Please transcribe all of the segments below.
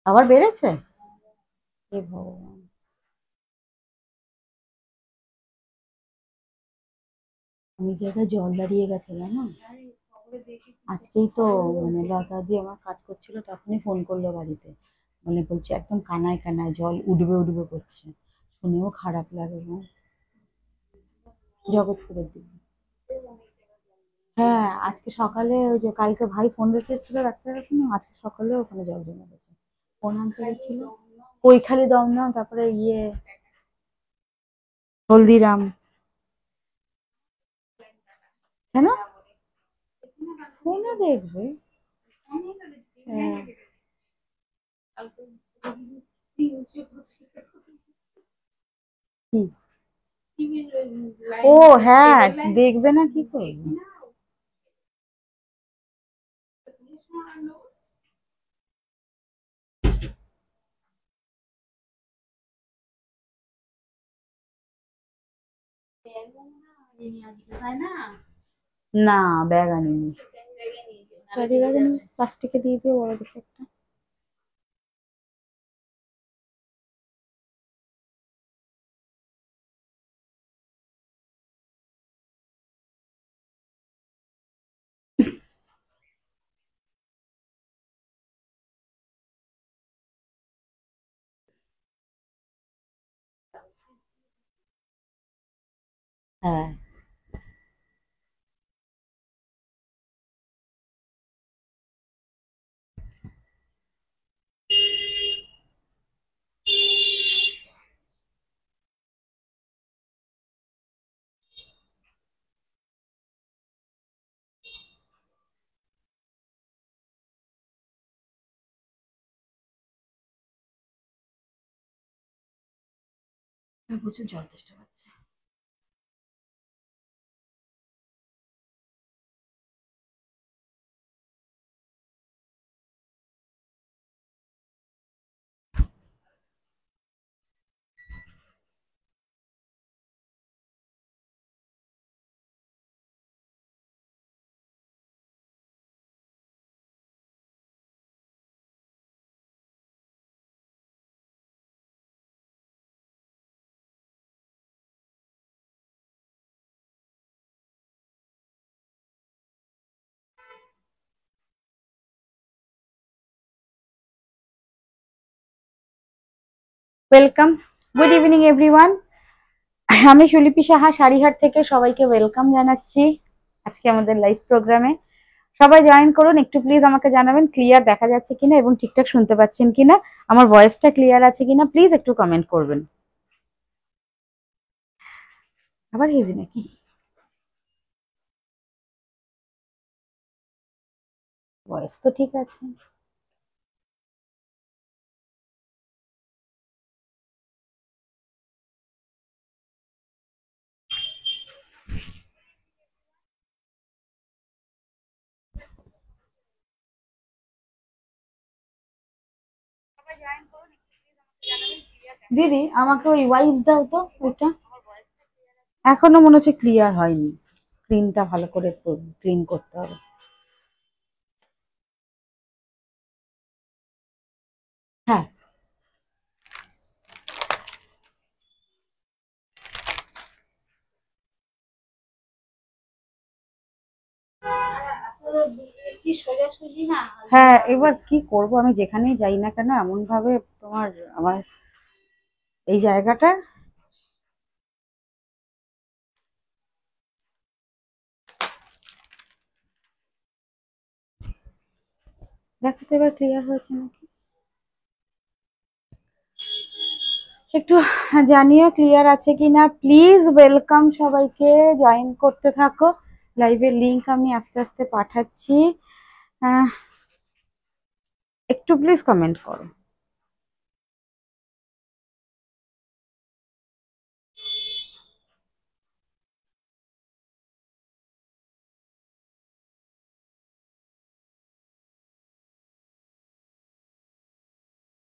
আবার বেড়েছে? হে ভগবান। আমি জায়গায় জল দাঁড়িয়ে গেছে জানো। আজকেই তো মানে লতা দিয়ে আমার কাজ করছিল, তখনই ফোন করলো বাড়িতে। মানে বলছে একদম কানায় কানায় জল উঠবে উঠবে করছে। শুনেও খারাপ লাগে গো। জগৎপুরের দিকে। হ্যাঁ, আজকে সকালে ওই যে কালকে ভাই ফোন রেখে এসেছিল ডাক্তারের ওখানে, আজকে সকালে ওখানে জল জমে গেছে। কোন অঞ্চলে ছিল? কৈখালি, দমদম, তারপরে হলদিরাম। কেন? ফোনে দেখবে। হ্যাঁ। কি? ও হ্যাঁ, দেখবে না কি করবে? না, ব্যাগ আনিনি। ক্যারি ব্যাগ আনিনি, প্লাস্টিকে দিয়ে দিয়ে বড় দেখে একটা। হ্যাঁ। প্রচুর জল তেষ্টা পাচ্ছে। Welcome, good evening everyone. আমি সুলিপি সাহা সারিহাট থেকে সবাইকে ওয়েলকাম জানাচ্ছি আজকে আমাদের লাইভ প্রোগ্রামে। সবাই জয়েন করুন। একটু প্লিজ আমাকে জানাবেন ক্লিয়ার দেখা যাচ্ছে কিনা এবং ঠিকঠাক শুনতে পাচ্ছেন কিনা, আমার ভয়েসটা ক্লিয়ার আছে কিনা, প্লিজ একটু কমেন্ট করবেন। আবার হেজি নাকি? ভয়েস তো ঠিক আছে। দিদি আমাকে ওই ওয়াইপস দাও তো ওইটা। এখনো মনে হচ্ছে ক্লিয়ার হয়নি, স্ক্রিনটা ভালো করে ক্লিন করতে হবে। হ্যাঁ। হ্যাঁ, এবার কি করব, আমি যেখানেই যাই না কেন এমন ভাবে তোমার আমার এই জায়গাটা। দেখো তো এবার ক্লিয়ার হয়েছে নাকি, একটু জানিও ক্লিয়ার আছে কিনা। প্লিজ ওয়েলকাম, সবাইকে জয়েন করতে থাকো। লাইভের লিংক আমি আস্তে আস্তে পাঠাচ্ছি। আহ, একটু প্লিজ কমেন্ট করো।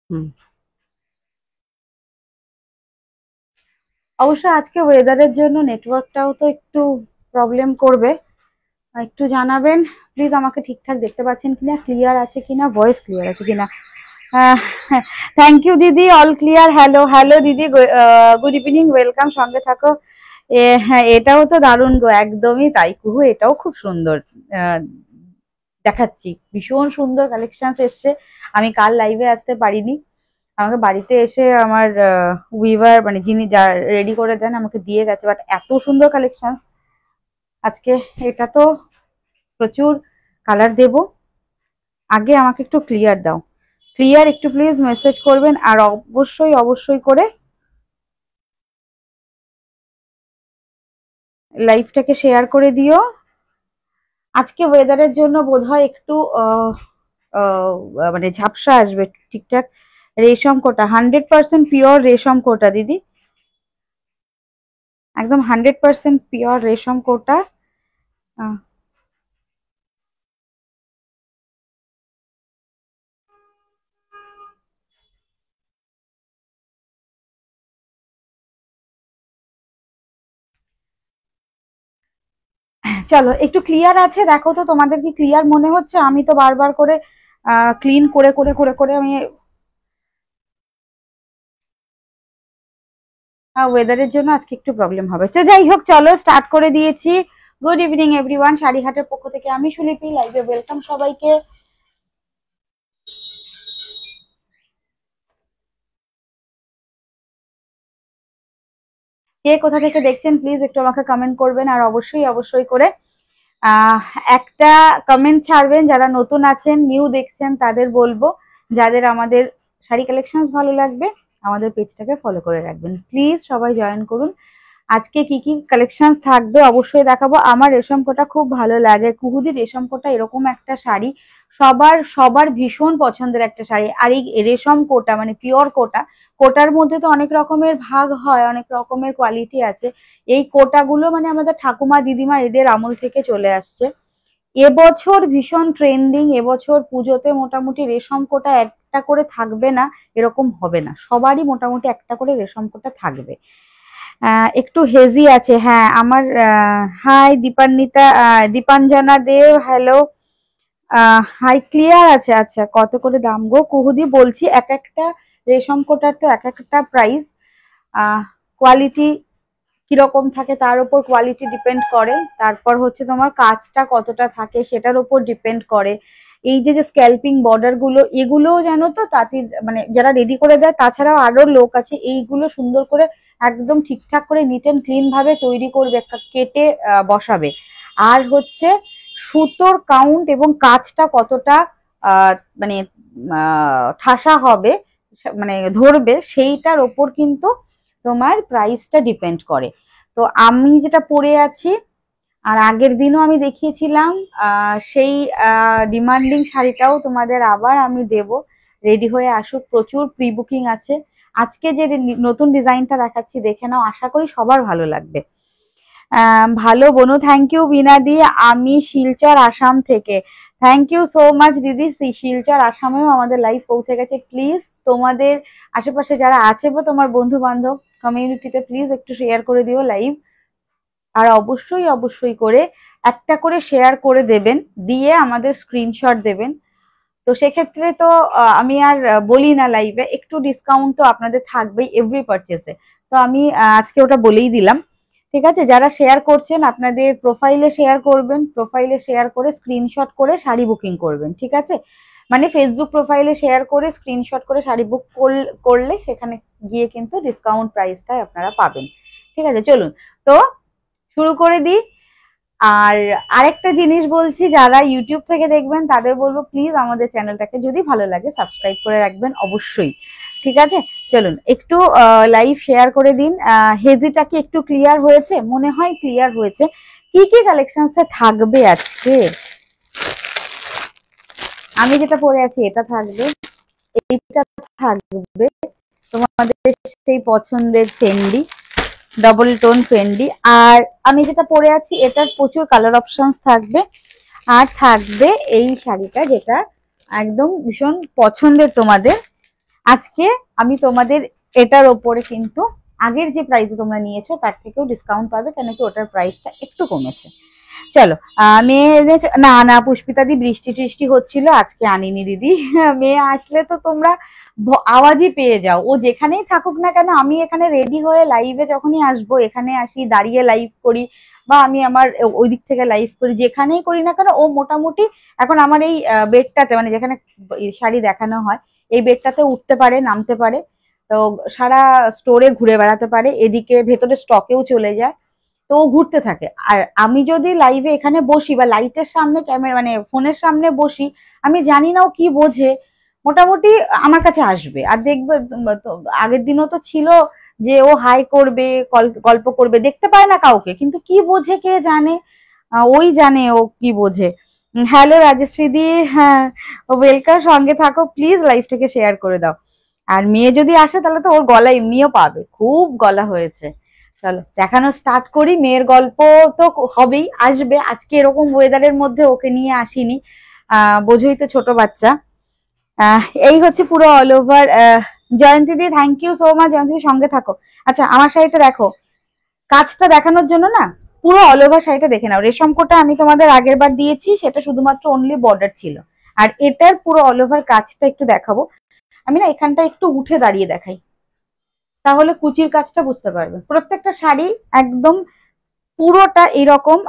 হুম। অবশ্য আজকে ওয়েদারের জন্য নেটওয়ার্কটাও তো একটু প্রবলেম করবে। একটু জানাবেন প্লিজ আমাকে ঠিকঠাক দেখতে পাচ্ছেন কিনা, ক্লিয়ার আছে কিনা, ভয়েস ক্লিয়ার আছে কিনা। থ্যাংক ইউ দিদি, অল ক্লিয়ার। হ্যালো হ্যালো দিদি, গুড ইভিনিং, ওয়েলকাম, সঙ্গে থাকো। হ্যাঁ, এটাও তো দারুণ গো, একদমই তাই কুহু, এটাও খুব সুন্দর। দেখাচ্ছি, ভীষণ সুন্দর কালেকশন এসছে। আমি কাল লাইভে আসতে পারিনি, আমাকে বাড়িতে এসে আমার উইভার মানে যিনি যা রেডি করে দেন আমাকে দিয়ে গেছে, বাট এত সুন্দর কালেকশন আজকে। এটা তো প্রচুর কালার দেব, আগে আমাকে একটু ক্লিয়ার দাও, ক্লিয়ার একটু প্লিজ মেসেজ করবেন, আর অবশ্যই অবশ্যই করে লাইভটাকে শেয়ার করে দিও। আজকে ওয়েদারের জন্য বোধহয় একটু মানে ঝাপসা আসবে। ঠিকঠাক রেশম কোটা, 100% পিওর রেশম কোটা দিদি, একদম 100% পিওর রেশম কোটা। চলো একটু ক্লিয়ার আছে, দেখো তো তোমাদের কি ক্লিয়ার মনে হচ্ছে? আমি তো বারবার করে ক্লিন করে করে করে করে আমি ওয়েদারের জন্য আজকে একটু প্রবলেম হবে। তো যাই হোক, চলো স্টার্ট করে দিয়েছি। গুড ইভিনিং এভরিওয়ান, শাড়িহাটের পক্ষ থেকে আমি সুলিপি, লাইভে ওয়েলকাম সবাইকে। কে কোথা থেকে দেখছেন প্লিজ একটু আমাকে কমেন্ট করবেন, আর অবশ্যই অবশ্যই করে একটা কমেন্ট ছাড়বেন। যারা নতুন আছেন, নিউ দেখছেন, তাদের বলবো যাদের আমাদের শাড়ি কালেকশন ভালো লাগবে আমাদের পেজটাকে ফলো করে রাখবেন প্লিজ, সবাই জয়েন করুন। আজকে কি কি কালেকশন থাকবে অবশ্যই দেখাবো। আমার রেশম কোটা খুব ভালো লাগে, কুহুদি রেশম কোটা এরকম একটা শাড়ি সবার সবার ভীষণ পছন্দের একটা শাড়ি। আর এই রেশম কোটা মানে পিওর কোটা, কোটার মধ্যে তো অনেক রকমের ভাগ হয়, অনেক রকমের কোয়ালিটি আছে। এই কোটাগুলো মানে আমাদের ঠাকুমা দিদিমা এদের আমল থেকে চলে আসছে। এবছর ভীষণ ট্রেন্ডিং, এবছর পুজোতে মোটামুটি রেশম কোটা একটা করে থাকবে না এরকম হবে না, সবারই মোটামুটি একটা করে রেশম কোটা থাকবে। একটু হেজি আছে, হ্যাঁ আমার হাই দীপান্বিতা, দীপাঞ্জনা দেব, হ্যালো, হাই ক্লিয়ার আছে। আচ্ছা, কত করে দাম গো কুহুদি? বলছি এক একটা রেশম কোটার তো এক একটা প্রাইস, কোয়ালিটি কিরকম থাকে তার উপর কোয়ালিটি ডিপেন্ড করে, তারপর হচ্ছে তোমার কাজটা কতটা থাকে সেটার উপর ডিপেন্ড করে। এই যে যে স্ক্যাল্পিং বর্ডার গুলো, এগুলোও জানো তো তাঁতি মানে যারা রেডি করে দেয়, তাছাড়াও আরো লোক আছে এইগুলো সুন্দর করে একদম ঠিকঠাক করে নিট এন্ড ক্লিন ভাবে তৈরি করবে, কেটে বসাবে। আর হচ্ছে সুতোর কাউন্ট এবং কাজটা কতটা মানে ঠাসা হবে, মানে ধরবে, সেইটার ওপর কিন্তু তোমার প্রাইসটা ডিপেন্ড করে। তো আমি যেটা পরে আছি, আর আগের দিনও আমি দেখিয়েছিলাম, সেই ডিমান্ডিং শাড়িটাও তোমাদের আবার আমি দেব, রেডি হয়ে আসুক, প্রচুর প্রি বুকিং আছে। আজকে যে নতুন ডিজাইনটা দেখাচ্ছি দেখে নাও, আশা করি সবার ভালো লাগবে। ভালো বনু, থ্যাংক ইউ বিনাদি, আমি শিলচর আসাম থেকে। থ্যাংক ইউ সো মাচ দিদি, শিলচর আসামেও আমাদের লাইভ পৌঁছে গেছে। প্লিজ তোমাদের আশেপাশে যারা আছে বা তোমার বন্ধু বান্ধব কমিউনিটিতে প্লিজ একটু শেয়ার করে দিও লাইভ, আর অবশ্যই অবশ্যই করে একটা করে শেয়ার করে দেবেন, দিয়ে আমাদের স্ক্রিনশট দেবেন। তো সেক্ষেত্রে তো আমি আর বলি না লাইভে, একটু ডিসকাউন্ট তো আপনাদের থাকবেই এভরি পারচেসে। তো আমি আজকে ওটা বলেই দিলাম, ঠিক আছে? যারা শেয়ার করছেন আপনাদের প্রোফাইলে শেয়ার করবেন, প্রোফাইলে শেয়ার করে স্ক্রিনশট করে শাড়ি বুকিং করবেন, ঠিক আছে? মানে ফেসবুক প্রোফাইলে শেয়ার করে স্ক্রিনশট করে শাড়ি বুক করলে সেখানে গিয়ে কিন্তু ডিসকাউন্ট প্রাইসটাই আপনারা পাবেন, ঠিক আছে? চলুন তো শুরু করে দিই। আর আরেকটা জিনিস বলছি, যারা ইউটিউব থেকে দেখবেন তাদের বলবো প্লিজ আমাদের চ্যানেলটাকে যদি ভালো লাগে সাবস্ক্রাইব করে রাখবেন অবশ্যই, ঠিক আছে? চলুন একটু লাইভ শেয়ার করে দিন। হেজিটা কি একটু ক্লিয়ার হয়েছে? মনে হয় ক্লিয়ার হয়েছে। কি কি কালেকশনসে থাকবে আজকে? আমি যেটা পরে আছি এটা থাকবে, এইটা থাকবে তোমাদের সেই পছন্দের ফেন্ডি, ডবল টোন ফেন্ডি। আর আমি যেটা পরে আছি এটার প্রচুর কালার অপশনস থাকবে। আর থাকবে এই শাড়িটা যেটা একদম ভীষণ পছন্দের তোমাদের। আজকে আমি তোমাদের এটার ওপরে কিন্তু আগের যে প্রাইস তোমরা নিয়েছো তার থেকেও ডিসকাউন্ট পাবে, কেন কি ওটার প্রাইসটা একটু কমেছে। চলো মেয়ে না না পুষ্পিতা দি, বৃষ্টি টৃষ্টি হচ্ছিল, আজকে আনিনি দিদি। মেয়ে আসলে তো তোমরা আওয়াজই পেয়ে যাও, ও যেখানেই থাকুক না কেন। আমি এখানে রেডি হয়ে লাইভে যখনই আসবো, এখানে আসি, দাঁড়িয়ে লাইভ করি, বা আমি আমার ওই দিক থেকে লাইভ করি, যেখানেই করি না কেন, ও মোটামুটি এখন আমার এই বেডটাতে, মানে যেখানে শাড়ি দেখানো হয়, এই বেডটাতে উঠতে পারে, নামতে পারে, তো সারা স্টোরে ঘুরে বেড়াতে পারে, এদিকে ভেতরে স্টকেও চলে যায়, তো ও ঘুরতে থাকে। আর আমি যদি লাইভে এখানে বসি বা লাইটের সামনে, ক্যামেরা মানে ফোনের সামনে বসি, আমি জানি না ও কি বোঝে, মোটামুটি আমার কাছে আসবে। আর দেখবে আগের দিনও তো ছিল যে ও হাই করবে, গল্প করবে, দেখতে পায় না কাউকে, কিন্তু কি বোঝে কে জানে, ওই জানে ও কি বোঝে। হ্যালো রাজশ্রী দি, হ্যাঁ ওয়েলকাম, সঙ্গে থাকো প্লিজ, লাইভটাকে শেয়ার করে দাও। আর মেয়ে যদি আসে তাহলে তো ওর গলা এমনিও পাবে, খুব গলা হয়েছে। চলো দেখানো স্টার্ট করি। মেয়ের গল্প তো হবেই, আসবে। আজকে এরকম ওয়েদারের মধ্যে ওকে নিয়ে আসিনি, বোঝই তো ছোট বাচ্চা। এই হচ্ছে পুরো অল ওভার। জয়ন্তী দি thank you so much, Jayanti সঙ্গে থাকো। আচ্ছা আমার শাড়িটা দেখো, কাজটা দেখানোর জন্য না, পুরো অল ওভার শাড়িটা দেখে নাও। রেশম কোটা আমি তোমাদের আগের বার দিয়েছি, সেটা শুধুমাত্র অনলি বর্ডার ছিল। আর এটার পুরো অল ওভার কাজটা একটু দেখাবো। আমি না এখানটা একটু উঠে দাঁড়িয়ে দেখাই, তাহলে কুচির কাজটা বুঝতে পারবে। প্রত্যেকটা শাড়ি একদম পুরোটা এরকম,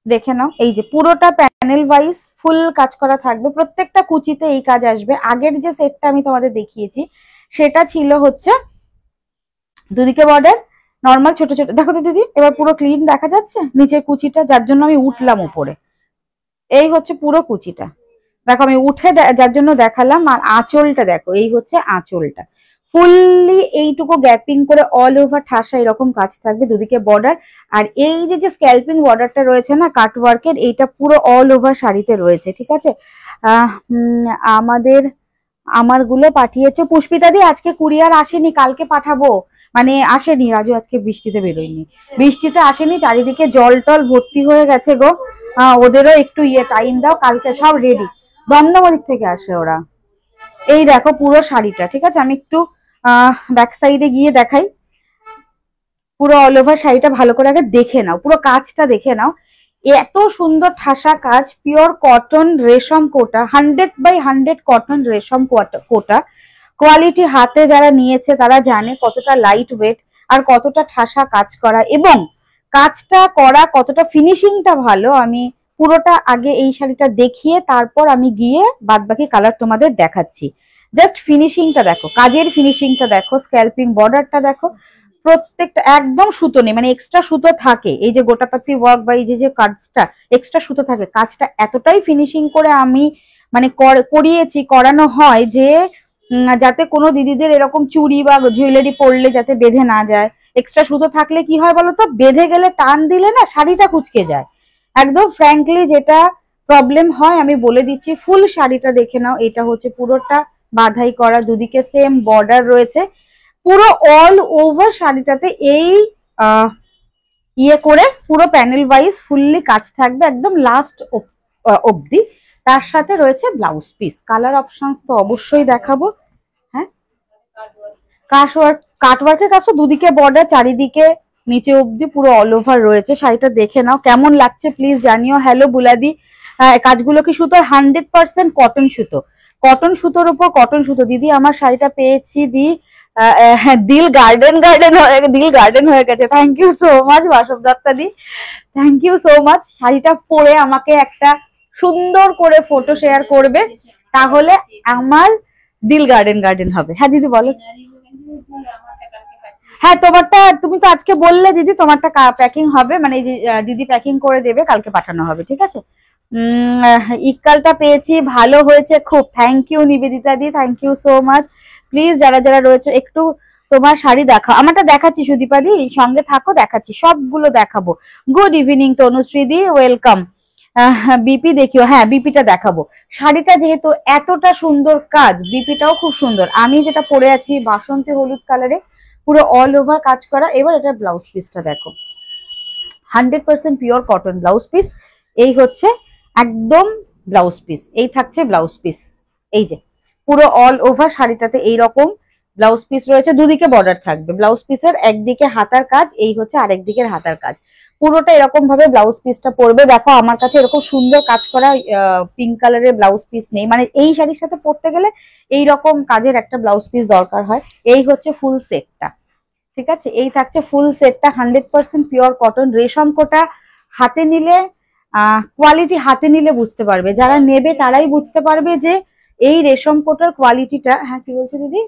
দেখে নাও, এই যে পুরোটা প্যানেল ওয়াইজ ফুল কাজ করা থাকবে, প্রত্যেকটা কুচিতে এই কাজ আসবে। আগের যে সেটটা আমি তোমাদের দেখিয়েছি সেটা ছিল হচ্ছে দুদিকে বর্ডার, নর্মাল ছোট ছোট। দেখো তো দিদি, এবার পুরো ক্লিন দেখা যাচ্ছে নিচের কুচিটা, যার জন্য আমি উঠলাম উপরে। এই হচ্ছে পুরো কুচিটা, দেখো আমি উঠে যার জন্য দেখালাম। আর আঁচলটা দেখো, এই হচ্ছে আঁচলটা, ফুললি এইটুকু গ্যাপিং করে অল ওভার ঠাসা এরকম কাজ থাকবে, দুদিকে বর্ডার। আর এই যে স্ক্যাল্পিং বর্ডারটা রয়েছে না কাটওয়ার্কের, এইটা পুরো অল ওভার শাড়িতে রয়েছে, ঠিক আছে। আমার গুলো পাঠিয়েছে পুষ্পিতা দি, আজকে কুরিয়ার আসেনি, কালকে পাঠাবো। মানে আসেনি, রাজু আজকে বৃষ্টিতে বেরোয়নি, বৃষ্টিতে আসেনি, চারিদিকে জল টল ভর্তি হয়ে গেছে গো। ওদেরও একটু টাইম দাও, কালকে সব রেডি। দমদম থেকে আসে ওরা। এই দেখো পুরো শাড়িটা, ঠিক আছে। আমি একটু ব্যাক সাইডে গিয়ে দেখাই, পুরো অল ওভার শাড়িটা ভালো করে আগে দেখে নাও, পুরো কাজটা দেখে নাও। এত সুন্দর ঠাসা কাজ, পিওর কটন রেশম কোটা, 100/100 কটন রেশম কোটা কোয়ালিটি। হাতে যারা নিয়েছে তারা জানে কতটা লাইট ওয়েট আর কতটা ঠাসা কাজ করা, এবং কাজটা করা কতটা ফিনিশিংটা ভালো। আমি পুরোটা আগে এই শাড়িটা দেখিয়ে তারপর আমি গিয়ে বাদবাকি কালার তোমাদের দেখাচ্ছি। জাস্ট ফিনিশিংটা দেখো, কাজের ফিনিশিংটা দেখো, স্ক্যাল্পিং বর্ডারটা দেখো, প্রত্যেকটা একদম সুতো নেই, মানে এক্সট্রা সুতো থাকে, এই যে গোটাপাতি ওয়ার্ক বা এই যে কাজটা এক্সট্রা সুতো থাকে। কাজটা এতটাই ফিনিশিং করে আমি মানে করিয়েছি, করানো হয় যে যাতে কোনো দিদিদের এরকম চুড়ি বা জুয়েলারি পরলে যাতে বেঁধে না যায়। এক্সট্রা সুতো থাকলে কি হয় বলতো, বেঁধে গেলে টান দিলে না শাড়িটা কুঁচকে যায়, একদম ফ্র্যাঙ্কলি যেটা প্রবলেম হয় আমি বলে দিচ্ছি। ফুল শাড়িটা দেখে নাও, এটা হচ্ছে পুরোটা বাঁধাই করা, দুদিকে সেম বর্ডার রয়েছে, পুরো অল ওভার শাড়িটাতে এই ইয়ে করে পুরো প্যানেল ওয়াইজ ফুললি কাজ থাকবে একদম লাস্ট অবধি। তার সাথে রয়েছে ব্লাউজ পিস। কালার অপশনস তো অবশ্যই দেখাবো। হ্যাঁ, কাটওয়ার্কের কাজ তো দুদিকে বর্ডার, চারিদিকে নিচে অবধি পুরো অল ওভার রয়েছে। শাড়িটা দেখে নাও, কেমন লাগছে প্লিজ জানিও। হ্যালো বুলাদি, কাজগুলো কি সুতোর? 100% কটন সুতো, কটন সুতোর উপর কটন সুতো। দিদি আমার শাড়িটা পেয়েছি দি, দিল গার্ডেন হয়ে গেছে। Thank you so much Basab Dutta দি, থ্যাংক ইউ সো মাচ। শাড়িটা পরে আমাকে একটা সুন্দর করে ফটো শেয়ার করবে, তাহলে আমার দিল গার্ডেন হবে। হ্যাঁ দিদি বলো। হ্যাঁ তোমারটা, তুমি তো আজকে বললে দিদি তোমারটা প্যাকিং হবে, মানে দিদি প্যাকিং করে দেবে, কালকে পাঠানো হবে, ঠিক আছে। ইকালটা পেয়েছি, ভালো হয়েছে খুব। থ্যাংক ইউ নিবেদিতা দি, thank you so much. Please যারা যারা রয়েছে একটু তোমার শাড়ি দেখাও। আমারটা দেখাচ্ছি সুদীপা দি, সঙ্গে থাকো, দেখাচ্ছি, সবগুলো দেখাবো। গুড ইভিনিং তনুশ্রী দি, ওয়েলকাম। বিপি দেখিও, হ্যাঁ বিপিটা দেখাবো। শাড়িটা যেহেতু এতটা সুন্দর কাজ, বিপিটাও খুব সুন্দর। আমি যেটা পরে আছি বাসন্তী হলুদ কালারে, পুরো অল ওভার কাজ করা। এবার এটা ব্লাউজ পিসটা দেখো, 100% পিওর কটন ব্লাউজ পিস। এই হচ্ছে একদম ব্লাউজ পিস, এই থাকছে ব্লাউজ পিস। এই যে পুরো অল ওভার শাড়িটাতে এইরকম ব্লাউজ পিস রয়েছে, দুদিকে বর্ডার থাকবে। ব্লাউজ পিসের একদিকে হাতার কাজ, এই হচ্ছে আরেক দিকের হাতার কাজ। পুরোটা এরকম ভাবে ব্লাউজ পিসটা পরবে। দেখো আমার কাছে এরকম সুন্দর কাজ করা পিঙ্ক কালারের ব্লাউজ পিস নেই, মানে এই শাড়ির সাথে পরতে গেলে এই রকম কাজের একটা ব্লাউজ পিস দরকার হয়। এই হচ্ছে ফুল সেটটা, ঠিক আছে, এই থাকছে ফুল সেটটা 100% পিওর কটন রেশম কোটা। হাতে নিলে কোয়ালিটি হাতে নিলে বুঝতে পারবে, যারা নেবে তারাই বুঝতে পারবে যে এই রেশম কোটার কোয়ালিটিটা। হ্যাঁ কি বলছো দিদি?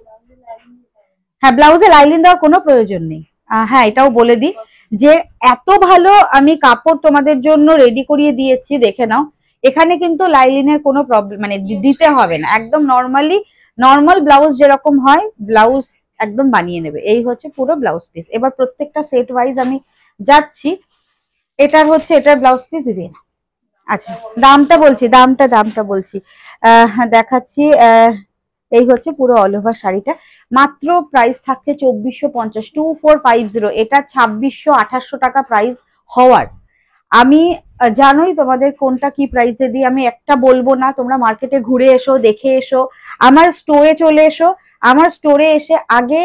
হ্যাঁ, ব্লাউজে লাইলিন দেওয়ার কোনো প্রয়োজন নেই। হ্যাঁ এটাও বলে দিই যে এত ভালো আমি কাপড় তোমাদের জন্য রেডি করিয়ে দিয়েছি, দেখে নাও। এখানে কিন্তু লাইলিনের কোনো প্রবলেম মানে দিতে হবে না, একদম নর্মাল ব্লাউজ যেরকম হয় ব্লাউজ একদম বানিয়ে নেবে। এই হচ্ছে পুরো ব্লাউজ পিস। এবার প্রত্যেকটা সেট ওয়াইজ আমি যাচ্ছি। এটার ব্লাউজ পিস দিদি। আচ্ছা দামটা বলছি দেখাচ্ছি। এই হচ্ছে পুরো অল ওভার শাড়িটা, মাত্র প্রাইস থাকছে 2450, 2450। এটা 2600-2800 টাকা প্রাইস হওয়ার। আমি জানোই তোমাদের কোনটা কি প্রাইসে দিই, আমি একটা বলবো না। তোমরা মার্কেটে ঘুরে এসো, দেখে এসো, আমার স্টোরে চলে এসো। আমার স্টোরে এসে আগে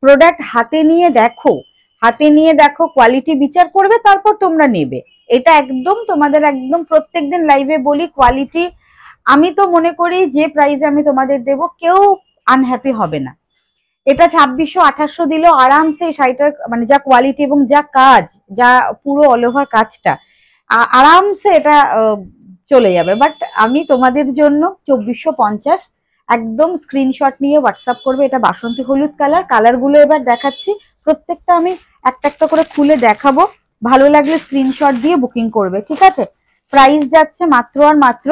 প্রোডাক্ট হাতে নিয়ে দেখো, কোয়ালিটি বিচার করবে, তারপর তোমরা নেবে। এটা একদম তোমাদের একদম প্রত্যেকদিন লাইভে বলি, কোয়ালিটি আমি তো মনে করি যে প্রাইসে আমি তোমাদের দেব কেউ আনহ্যাপি হবে না। এটা 2600-2800 দিলেও আরামসে এই শাড়িটার মানে যা কোয়ালিটি এবং যা কাজ, যা পুরো অল ওভার কাজটা আরামসে এটা চলে যাবে। বাট আমি তোমাদের জন্য 2450 একদম স্ক্রিনশট নিয়ে হোয়াটসঅ্যাপ করবে। এটা বাসন্তী হলুদ কালারগুলো এবার দেখাচ্ছি। প্রত্যেকটা আমি একটা একটা করে খুলে দেখাবো, ভালো লাগলে স্ক্রিনশট দিয়ে বুকিং করবে, ঠিক আছে। প্রাইস যাচ্ছে মাত্র আর মাত্র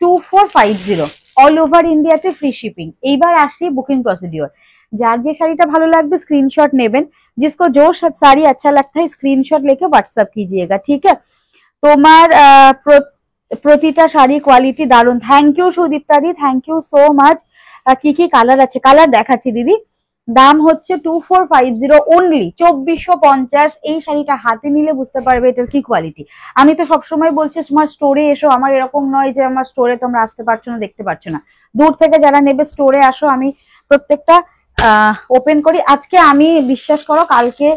2450, অল ওভার ইন্ডিয়াতে ফ্রি শিপিং। এইবার আসি বুকিং প্রসিডিওর। যার যে শাড়িটা ভালো লাগবে স্ক্रीनशॉट নেবেন, जिसको जो साड़ी अच्छा लगता है स्क्रीनशॉट लेके व्हाट्सएप कीजिएगा, ठीक है। তোমার প্রতিটা শাড়ি কোয়ালিটি দারুন, থ্যাংক ইউ সুদীপ্তা দি, থ্যাংক ইউ সো মাচ। কি কি কালার আছে, কালার দেখাচ্ছি দিদি। দাম হচ্ছে 2450 অনলি, 2450। এই শাড়িটা হাতে নিলে বুঝতে পারবে এটার কি কোয়ালিটি। আমি তো সবসময় বলছি তোমার স্টোরে এসো, আমার এরকম নয় যে আমার স্টোরে তোমরা আসতে পারছো না, দেখতে পারছো না। দূর থেকে যারা নেবে স্টোরে আসো, আমি প্রত্যেকটা ওপেন করি। আজকে আমি বিশ্বাস করো কালকে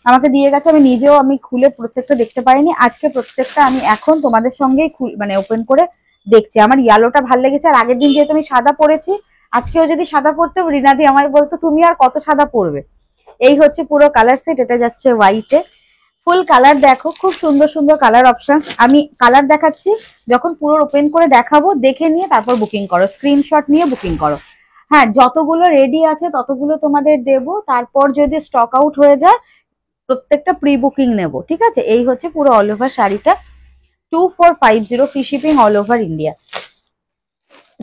আমাকে দিয়ে গেছে, আমি নিজেও আমি খুলে প্রত্যেকটা দেখতে পারিনি। আজকে প্রত্যেকটা আমি এখন তোমাদের সঙ্গেই মানে ওপেন করে দেখছি। আমার ইয়েলোটা ভালো লেগেছে, আর আগের দিন যেহেতু আমি সাদা পরেছি, আজকেও যদি সাদা পরতে রিনাদি আমায় বলতো তুমি আর কত সাদা পরবে। এই হচ্ছে পুরো কালার সেট, এটা যাচ্ছে হোয়াইটে। ফুল কালার দেখো, খুব সুন্দর সুন্দর কালার অপশন। আমি কালার দেখাচ্ছি, যখন পুরো ওপেন করে দেখাবো দেখে নিয়ে তারপর বুকিং করো, স্ক্রিনশট নিয়ে বুকিং করো। হ্যাঁ যতগুলো রেডি আছে ততগুলো তোমাদের দেব, তারপর যদি স্টক আউট হয়ে যায় প্রত্যেকটা প্রি বুকিং নেব, ঠিক আছে। এই হচ্ছে পুরো অল ওভার শাড়িটা, 2450 free shipping all over India.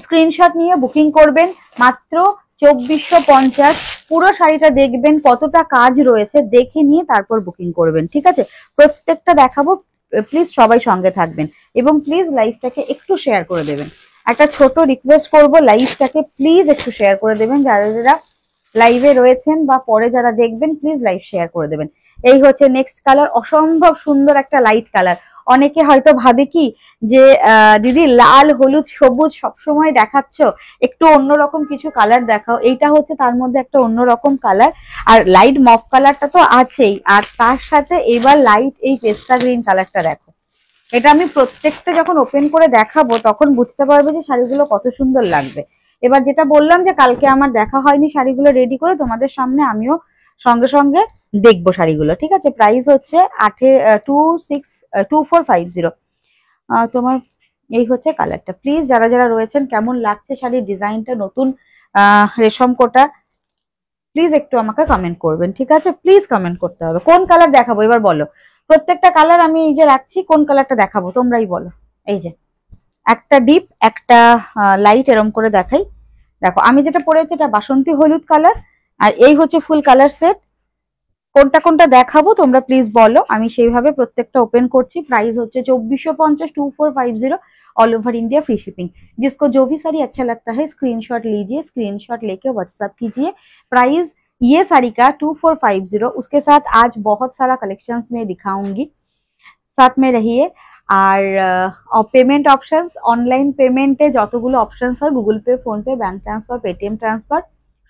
Screenshot নিয়ে বুকিং করবেন, মাত্র 2450। পুরো শাড়িটা দেখবেন কতটা কাজ রয়েছে, দেখে নিয়ে তারপর বুকিং করবেন, ঠিক আছে। প্রত্যেকটা দেখাবো, প্লিজ সবাই সঙ্গে থাকবেন এবং প্লিজ লাইভটাকে একটু শেয়ার করে দেবেন। একটা ছোট রিকোয়েস্ট করব, লাইভটাকে প্লিজ একটু শেয়ার করে দেবেন। যারা যারা লাইভে রয়েছেন বা পরে যারা দেখবেন প্লিজ লাইভ শেয়ার করে দেবেন। এই হচ্ছে নেক্সট কালার, অসম্ভব সুন্দর একটা লাইট কালার। অনেকে হয়তো ভাবে কি যে দিদি লাল হলুদ সবুজ সবসময় দেখাচ্ছ, একটু অন্যরকম কিছু কালার দেখাও। এইটা হচ্ছে তার মধ্যে একটা অন্যরকম কালার, আর লাইট মফ কালারটা তো আছেই, আর তার সাথে এবার লাইট এই পেস্তা গ্রিন কালারটা দেখো। এটা আমি প্রত্যেকটা যখন ওপেন করে দেখাবো তখন বুঝতে পারবে যে শাড়িগুলো কত সুন্দর লাগবে। এবার যেটা বললাম যে কালকে আমার দেখা হয়নি শাড়িগুলো রেডি করে, তোমাদের সামনে আমিও সঙ্গে সঙ্গে দেখবো শাড়িগুলো, ঠিক আছে। প্রাইস হচ্ছে 2450। তোমার এই হচ্ছে কালারটা। প্লিজ যারা যারা রয়েছেন কেমন লাগছে শাড়ির ডিজাইনটা, নতুন রেশম কোটা, প্লিজ একটু আমাকে কমেন্ট করবেন, ঠিক আছে। প্লিজ কমেন্ট করতে হবে কোন কালার দেখাবো এবার বলো। প্রত্যেকটা কালার আমি এই যে রাখছি, কোন কালারটা দেখাবো তোমরাই বলো। এই যে একটা ডিপ একটা লাইট এরম করে দেখাই। দেখো আমি যেটা পরেছি এটা বাসন্তী হলুদ কালার, আর এই হচ্ছে ফুল কালার সেট। কোনটা কোনটা দেখাবো তোমরা প্লিজ বলো, আমি সেইভাবে প্রত্যেকটা ওপেন করছি। প্রাইস হচ্ছে 2450, 2450 all over India free shipping. जिसको जो भी साड़ी अच्छा लगता है स्क्रीनशॉट लीजिए, स्क्रीनशॉट लेके व्हाट्सएप कीजिए। प्राइस ये साड़ी का 2450। उसके साथ आज बहुत सारा कलेक्शंस में दिखाऊंगी, साथ में रहिए। আর পেমেন্ট অপশনস, অনলাইন পেমেন্টে যতগুলো অপশনস হয় Google pay, PhonePe, bank transfer, Paytm transfer,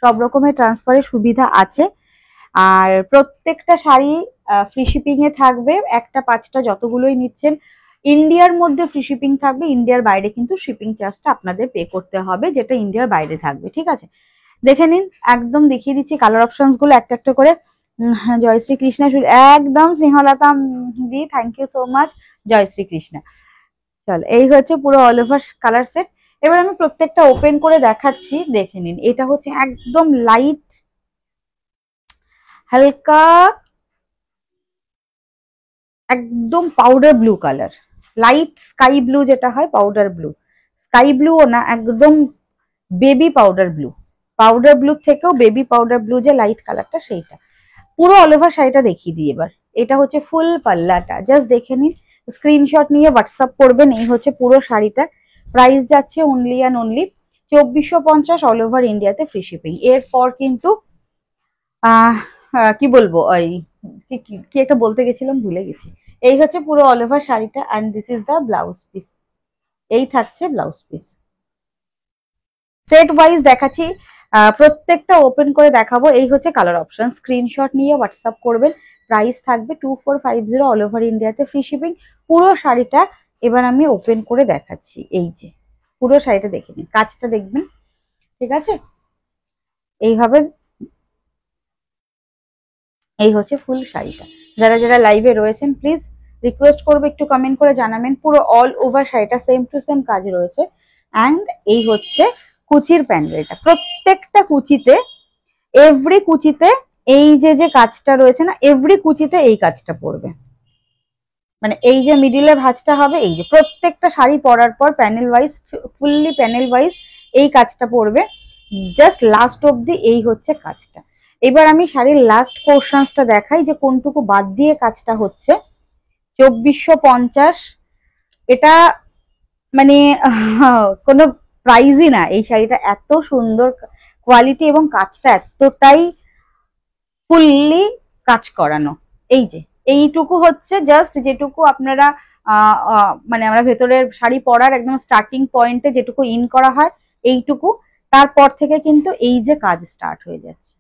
সব রকমের ট্রান্সফারের সুবিধা আছে। আর প্রত্যেকটা শাড়ি ফ্রি শিপিং এ থাকবে, একটা 5টা যতগুলোই নিচ্ছেন ইন্ডিয়ার মধ্যে ফ্রি শিপিং থাকবে, ইন্ডিয়ার বাইরে কিন্তু শিপিং চার্জটা আপনাদের পে করতে হবে, যেটা ইন্ডিয়ার বাইরে থাকবে। ঠিক আছে, দেখে নিন, একদম দেখিয়ে দিচ্ছি কালার অপশনস গুলো একটা একটা করে। জয়শ্রী কৃষ্ণা একদম স্নেহলতা দি, thank you so much Jayashree Krishna. চল, এই হচ্ছে পুরো অল ওভার কালার সেট। এবার আমি প্রত্যেকটা ওপেন করে দেখাচ্ছি, দেখে নিন। এটা হচ্ছে একদম লাইট হালকা একদম powder blue colour, light sky blue যেটা হয়, পাউডার ব্লু, স্কাই ব্লুও না, একদম baby powder blue, powder blue থেকেও বেবি পাউডার ব্লু যে লাইট কালারটা, সেইটা। পুরো অল ওভার শাড়িটা দেখিয়ে দিই এবার। এটা হচ্ছে ফুল পাল্লাটা, জাস্ট দেখে নিন, স্ক্রিনশট নিয়ে হোয়াটসঅ্যাপ করবেন। এই হচ্ছে পুরো শাড়িটা, প্রাইস যাচ্ছে only and only 2450 all over ইন্ডিয়াতে ফ্রি শিপিং। এরপর কিন্তু কি বলবো, ওই কি একটা বলতে গেছিলাম, ভুলে গেছি। এই হচ্ছে পুরো অল ওভার শাড়িটা, and this is the blouse piece. এই থাকছে ব্লাউজ পিস। সেট ওয়াইজ দেখাচ্ছি, প্রত্যেকটা ওপেন করে দেখাবো। এই হচ্ছে কালার অপশন, স্ক্রিনশট নিয়ে হোয়াটসঅ্যাপ করবেন। প্রাইস থাকবে 2450 অল ওভার ইন্ডিয়াতে ফ্রি শিপিং। পুরো শাড়িটা এবার আমি ওপেন করে দেখাচ্ছি। এই যে পুরো শাড়িটা দেখে নিন, কাজটা দেখবেন। ঠিক আছে, এইভাবে, এই হচ্ছে ফুল শাড়িটা। যারা যারা লাইভে রয়েছেন প্লিজ রিকোয়েস্ট করবো একটু কমেন্ট করে জানাবেন। পুরো অল ওভার শাড়িটা সেম টু সেম কাজ রয়েছে। অ্যান্ড এই হচ্ছে কুচির প্যান্ডেলটা, প্রত্যেকটা কুচিতে, এভরি কুচিতে এই যে কাজটা রয়েছে না, এভরি কুচিতে এই কাজটা পড়বে। মানে এই যে মিডিলে ভাঁজটা হবে, এই যে প্রত্যেকটা শাড়ি পরার পর panel wise, fully panel wise এই কাজটা পড়বে। জাস্ট লাস্ট অব্দি এই হচ্ছে কাজটা। এবার আমি শাড়ির লাস্ট পোর্শনসটা দেখাই, যে কোনটুকু বাদ দিয়ে কাজটা হচ্ছে। 2450, এটা মানে কোনো প্রাইজই না। এই শাড়িটা এত সুন্দর কোয়ালিটি এবং কাজটা এতটাই ফুললি কাজ করানো। এই যে এইটুকু হচ্ছে জাস্ট, যেটুকু আপনারা মানে আমরা ভেতরের শাড়ি পরার একদম স্টার্টিং পয়েন্টে যেটুকু ইন করা হয়, এইটুকু। তারপর থেকে কিন্তু এই যে কাজ স্টার্ট হয়ে যাচ্ছে।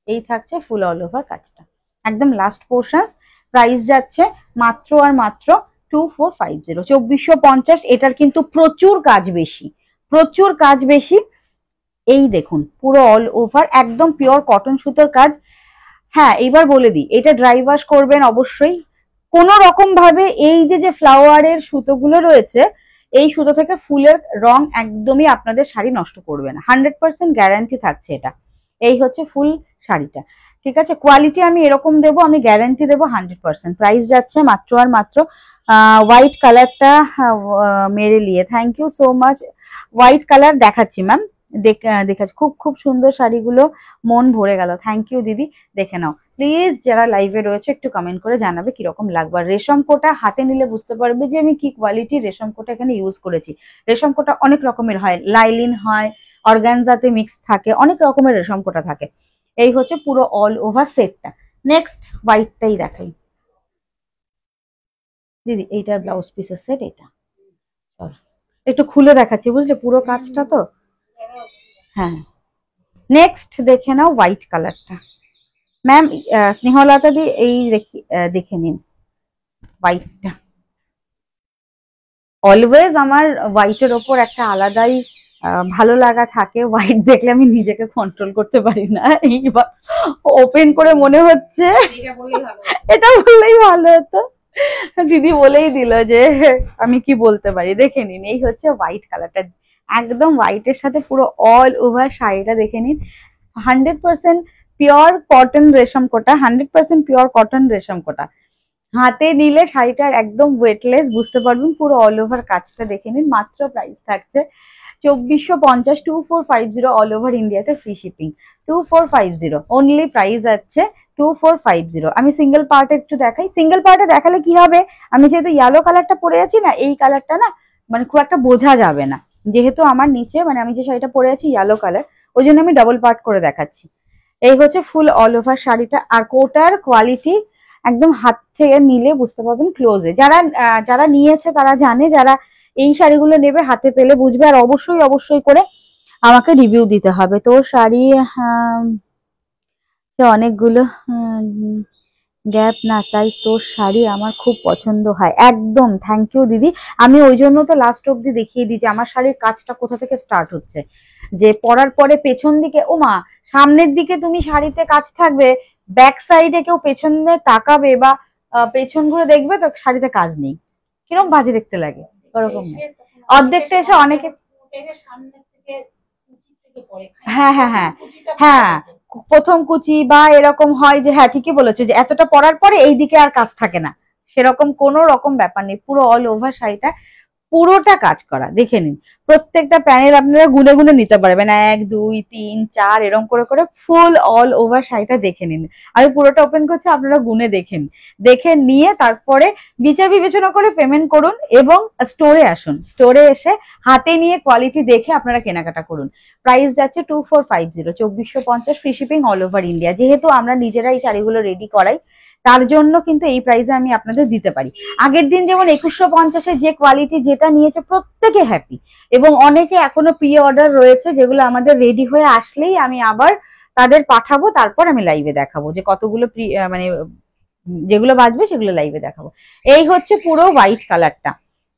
এই থাকছে ফুল অল ওভার কাজটা, একদম লাস্ট পোর্শন। প্রাইস যাচ্ছে মাত্র আর মাত্র 2450, 2450। এটার কিন্তু প্রচুর কাজ বেশি, প্রচুর কাজ বেশি। এই দেখুন পুরো অল ওভার একদম পিওর কটন সুতোর কাজ। হ্যাঁ, এইবার বলে দিই, এটা ড্রাই ওয়াশ করবেন অবশ্যই। কোন রকম ভাবে এই যে ফ্লাওয়ারের সুতোগুলো রয়েছে, এই সুতো থেকে ফুলের রং একদমই আপনাদের শাড়ি নষ্ট করবে না, 100% গ্যারান্টি থাকছে এটা। এই হচ্ছে ফুল শাড়িটা। ঠিক আছে, কোয়ালিটি আমি এরকম দেবো, আমি গ্যারান্টি দেবো 100%। প্রাইস যাচ্ছে মাত্র আর মাত্র হোয়াইট কালারটা মেরে লিয়ে, থ্যাংক ইউ সো মাচ। হোয়াইট কালার দেখাচ্ছি ম্যাম, দেখাচ্ছি, খুব খুব সুন্দর শাড়িগুলো, মন ভরে গেল। থ্যাংক ইউ দিদি, দেখে নাও প্লিজ। যারা লাইভে রয়েছে একটু কমেন্ট করে জানাবে কিরকম লাগবে। রেশম কোটা হাতে নিলে বুঝতে পারবে যে আমি কি কোয়ালিটির রেশম কোটা এখানে ইউজ করেছি। রেশম কোটা অনেক রকমের হয়, লাইলিন হয়, অর্গানজাতে মিক্স থাকে, অনেক রকমের রেশম কোটা থাকে। এই হচ্ছে পুরো অল ওভার সেটটা। নেক্সট হোয়াইটটাই দেখাই দিদি, এইটার ব্লাউজ পিসের সেট। এটা একটু খুলে দেখাচ্ছি, বুঝলে, পুরো কাজটা তো। হ্যাঁ, নেক্সট দেখে নাও হোয়াইট কালারটা। ম্যাম স্নেহলতা দি, এই দেখে নিন হোয়াইটটা। অলওয়েজ আমার হোয়াইটের ওপর একটা আলাদাই ভালো লাগা থাকে। হোয়াইট দেখলে আমি নিজেকে কন্ট্রোল করতে পারি না। এইবার ওপেন করে মনে হচ্ছে এটা বললেই ভালো হতো, দিদি বলেই দিল যে আমি কি বলতে পারি। দেখে নিন, এই হচ্ছে হোয়াইট কালারটা, একদম হোয়াইটের সাথে পুরো অল ওভার শাড়িটা দেখে নিন। 100% পিওর কটন রেশম কোটা, 100% পিওর কটন রেশম কোটা। হাতে নিলে শাড়িটার একদম ওয়েটলেস, বুঝতে পারবেন। পুরো অল ওভার কাজটা দেখে নিন। মাত্র প্রাইস থাকছে 2450, 2450 অল ওভার ইন্ডিয়াতে ফ্রি শিপিং। 2450 অনলি প্রাইস আছে 2450। আমি সিঙ্গেল পার্টে একটু দেখাই। সিঙ্গেল পার্টে দেখালে কি হবে, আমি যেহেতু ইয়েলো কালারটা পরে আছি না, এই কালারটা না মানে খুব একটা বোঝা যাবে না, যেহেতু আমার নিচে মানে আমি যে শাড়িটা পরে আছি ইয়েলো কালার, ওই জন্য আমি ডাবল পার্ট করে দেখাচ্ছি। এই হচ্ছে ফুল অল ওভার শাড়িটা। আর কোটার কোয়ালিটি একদম হাত থেকে নিলে বুঝতে পারবেন ক্লোজে। যারা যারা নিয়েছে তারা জানে, যারা এই শাড়িগুলো নেবে হাতে পেলে বুঝবে। আর অবশ্যই অবশ্যই করে আমাকে রিভিউ দিতে হবে। তো শাড়ি অনেকগুলো গ্যাপ না, তাই তোর শাড়ি আমার খুব পছন্দ হয়। একদম, থ্যাংক ইউ দিদি। আমি ওই জন্য তো লাস্ট অব্দি দেখিয়ে দিই যে আমার শাড়ির কাজটা কোথা থেকে স্টার্ট হচ্ছে, যে পরার পরে পেছন দিকে, ও মা, সামনের দিকে তুমি শাড়িতে কাজ থাকবে, ব্যাক সাইডে কেউ পেছনে তাকাবে বা পেছন ঘুরে দেখবে তো শাড়িতে কাজ নেই, কিরকম বাজে দেখতে লাগে। ওরকম না, অর্ধেকটা এসে অনেকে, হ্যাঁ হ্যাঁ হ্যাঁ হ্যাঁ, প্রথম কুচি বা এরকম হয় যে, হ্যাঁ ঠিকই বলেছো যে এতটা পরার পরে এই দিকে আর কাজ থাকে না, সেরকম কোনো রকম ব্যাপার নেই। পুরো অল ওভার শাড়িটা পুরোটা কাজ করা, দেখে নিন। প্রত্যেকটা প্যানেল আপনারা গুনে গুনে নিতে পারবেন, 1 2 3 4 এরকম করে করে ফুল অল ওভার শাড়িটা দেখে নিন। আমি পুরোটা ওপেন করছি, আপনারা গুনে দেখেন, দেখে নিয়ে তারপরে বিচার বিবেচনা করে পেমেন্ট করুন এবং স্টোরে আসুন। স্টোরে এসে হাতে নিয়ে কোয়ালিটি দেখে আপনারা কেনাকাটা করুন। প্রাইস যাচ্ছে 2450, 2450, free shipping all over India. যেহেতু আমরা নিজেরাই শাড়িগুলো রেডি করাই, তার জন্য কিন্তু এই প্রাইসে আমি আপনাদের দিতে পারি। আগের দিন যেমন 2150-এ যে কোয়ালিটি যেটা নিয়েছে প্রত্যেকে হ্যাপি, এবং অনেকে এখনো প্রি অর্ডার রয়েছে, যেগুলো আমাদের রেডি হয়ে আসলেই আমি আবার তাদের পাঠাবো, তারপর আমি লাইভে দেখাবো যে কতগুলো মানে যেগুলো বাজবে সেগুলো লাইভে দেখাবো। এই হচ্ছে পুরো হোয়াইট কালারটা।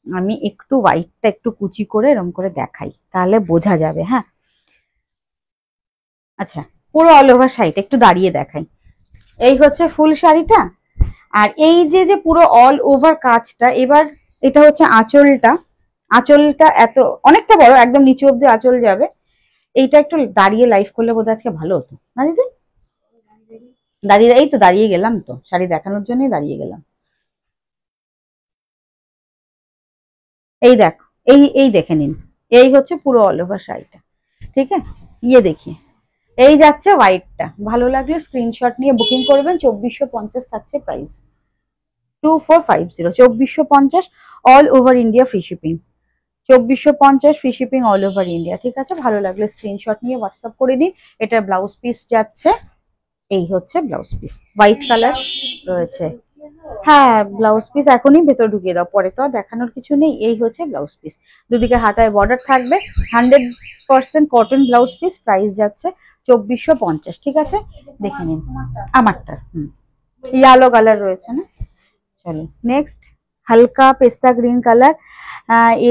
আমি একটু হোয়াইটটা একটু কুচি করে এরকম করে দেখাই, তাহলে বোঝা যাবে। হ্যাঁ, আচ্ছা, পুরো অল ওভার শাড়িটা একটু দাঁড়িয়ে দেখাই। এই হচ্ছে ফুল শাড়িটা, আর এই যে যে পুরো অল ওভার কাজটা, এবার এটা হচ্ছে আঁচলটা। আঁচলটা এত অনেকটা বড়, একদম নিচু অব্দি আঁচল যাবে। এইটা একটু দাঁড়িয়ে লাইভ করলে বোধহয় আজকে ভালো হতো না দিদি? দাঁড়িয়ে, এই তো দাঁড়িয়ে গেলাম, তো শাড়ি দেখানোর জন্যই দাঁড়িয়ে গেলাম। এই দেখো, এই এই দেখে নিন, এই হচ্ছে পুরো অল ওভার শাড়িটা। ঠিক আছে, ইয়ে দেখি, এই যাচ্ছে হোয়াইটটা। ভালো লাগলে স্ক্রিনশট নিয়ে বুকিং করবেন। 2450 থাকছে price, 2450, 2450 all over India free shipping. 2450 free shipping all over India. ঠিক আছে, ভালো লাগলে স্ক্রিনশট নিয়ে হোয়াটসঅ্যাপ করে নিন। এটা ব্লাউজ পিস যাচ্ছে, এই হচ্ছে ব্লাউজ পিস, হোয়াইট কালার রয়েছে। হ্যাঁ, ব্লাউজ পিস এখনই ভেতর ঢুকিয়ে দাও, পরে তো আর দেখানোর কিছু নেই। এই হচ্ছে ব্লাউজ পিস, দুদিকে হাতায় বর্ডার থাকবে, 100% কটন ব্লাউজ পিস। প্রাইস যাচ্ছে 2450। ঠিক আছে, দেখে নিন আমারটা। ইয়েলো কালার রয়েছে না? চলো নেক্সট, হালকা পেস্তা গ্রিন কালার।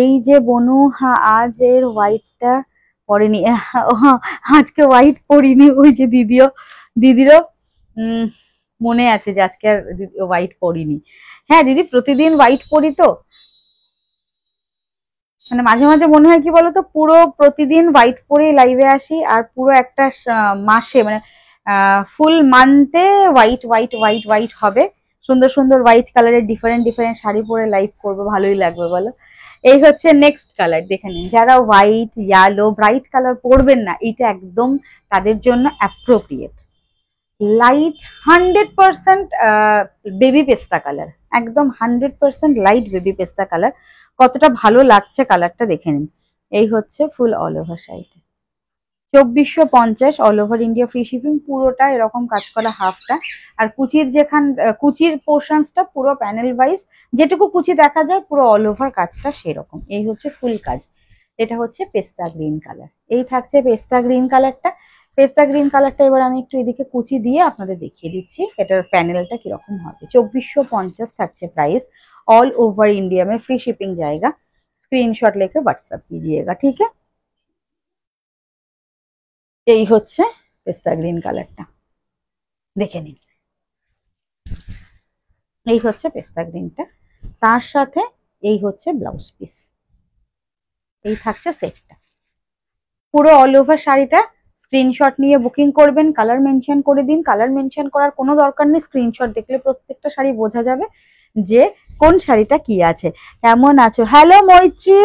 এই যে বনু, আজ এর হোয়াইটটা পরেনি, আজকে হোয়াইট পরিনি। ওই যে দিদিরও মনে আছে যে আজকে আর হোয়াইট পরিনি। হ্যাঁ দিদি, প্রতিদিন হোয়াইট পরি তো, মানে মাঝে মাঝে মনে হয় কি বলতো, পুরো প্রতিদিন হোয়াইট পরে লাইভে আসি, আর পুরো একটা মাসে মানে ফুল মান্থে হোয়াইট হোয়াইট হোয়াইট হোয়াইট হবে। সুন্দর সুন্দর হোয়াইট কালারের ডিফারেন্ট ডিফারেন্ট শাড়ি পরে লাইভ করবো, ভালোই লাগবে বলো। এই হচ্ছে নেক্সট কালার, দেখে নিন। যারা হোয়াইট ইয়েলো ব্রাইট কালার পরবেন না, এটা একদম তাদের জন্য অ্যাপ্রোপ্রিয়েট। লাইট 100% বেবি পেস্তা কালার, একদম 100% লাইট বেবি পেস্তা কালার। কতটা ভালো লাগছে কালারটা দেখে নিন। এই হচ্ছে ফুল অল ওভার শাড়িটা, 2450 all over India free shipping. পুরোটা এরকম কাজ করা হাফটা, আর কুচির কুচির পোর্শনসটা পুরো প্যানেল ওয়াইজ যেটুকু কুচি দেখা যায় পুরো অল ওভার কাজটা সেরকম। এই হচ্ছে ফুল কাজ। এটা হচ্ছে পেস্তা গ্রিন কালার, এই থাকছে পেস্তা গ্রিন কালারটা। পেস্তা গ্রিন কালারটা এবার আমি একটু এদিকে কুচি দিয়ে আপনাদের দেখিয়ে দিচ্ছি এটার প্যানেলটা কিরকম হবে। 2450 থাকছে প্রাইস, ऑल ओवर इंडिया में फ्री शिपिंग जाएगा। स्क्रीनशॉट लेके व्हाट्सएप कीजिएगा, ठीक है। এই হচ্ছে পেস্তা গ্রিন কালারটা, দেখে নিন। এই হচ্ছে পেস্তা গ্রিনটা, তার সাথে এই হচ্ছে ব্লাউজ পিস, এই থাকছে সেটটা। পুরো অল ওভার শাড়িটা স্ক্রিনশট নিয়ে বুকিং করবেন, কালার মেনশন করে দিন। কালার মেনশন করার কোনো দরকার নেই, স্ক্রিনশট দেখলে প্রত্যেকটা শাড়ি বোঝা যাবে যে কোন শাড়িটা কি আছে। কেমন আছো? হ্যালো মৈত্রী,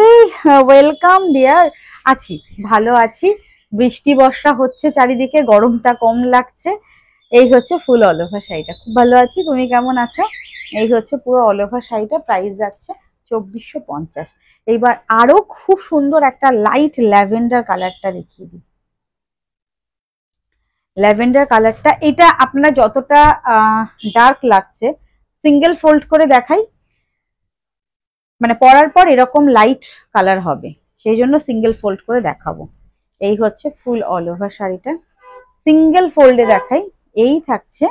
ওয়েলকাম ডিয়ার। আছি, ভালো আছি। বৃষ্টি বর্ষা হচ্ছে চারিদিকে, গরমটা কম লাগছে। এই হচ্ছে ফুল অল ওভার শাড়িটা, খুব ভালো আছি। তুমি কেমন আছো? এই হচ্ছে পুরো অল ওভার শাড়িটা, প্রাইস যাচ্ছে 2450। এইবার আরো খুব সুন্দর একটা লাইট ল্যাভেন্ডার কালারটা দেখিয়ে দিই। ল্যাভেন্ডার কালারটা, এটা আপনার যতটা ডার্ক লাগছে, সিঙ্গেল ফোল্ড করে দেখাই, মানে পরার পর এরকম লাইট কালার হবে, সেই জন্য সিঙ্গেল ফোল্ড করে দেখাবো। এই হচ্ছে ফুল অল ওভার শাড়িটা, সিঙ্গেল ফোল্ডে দেখাই। এই থাকছে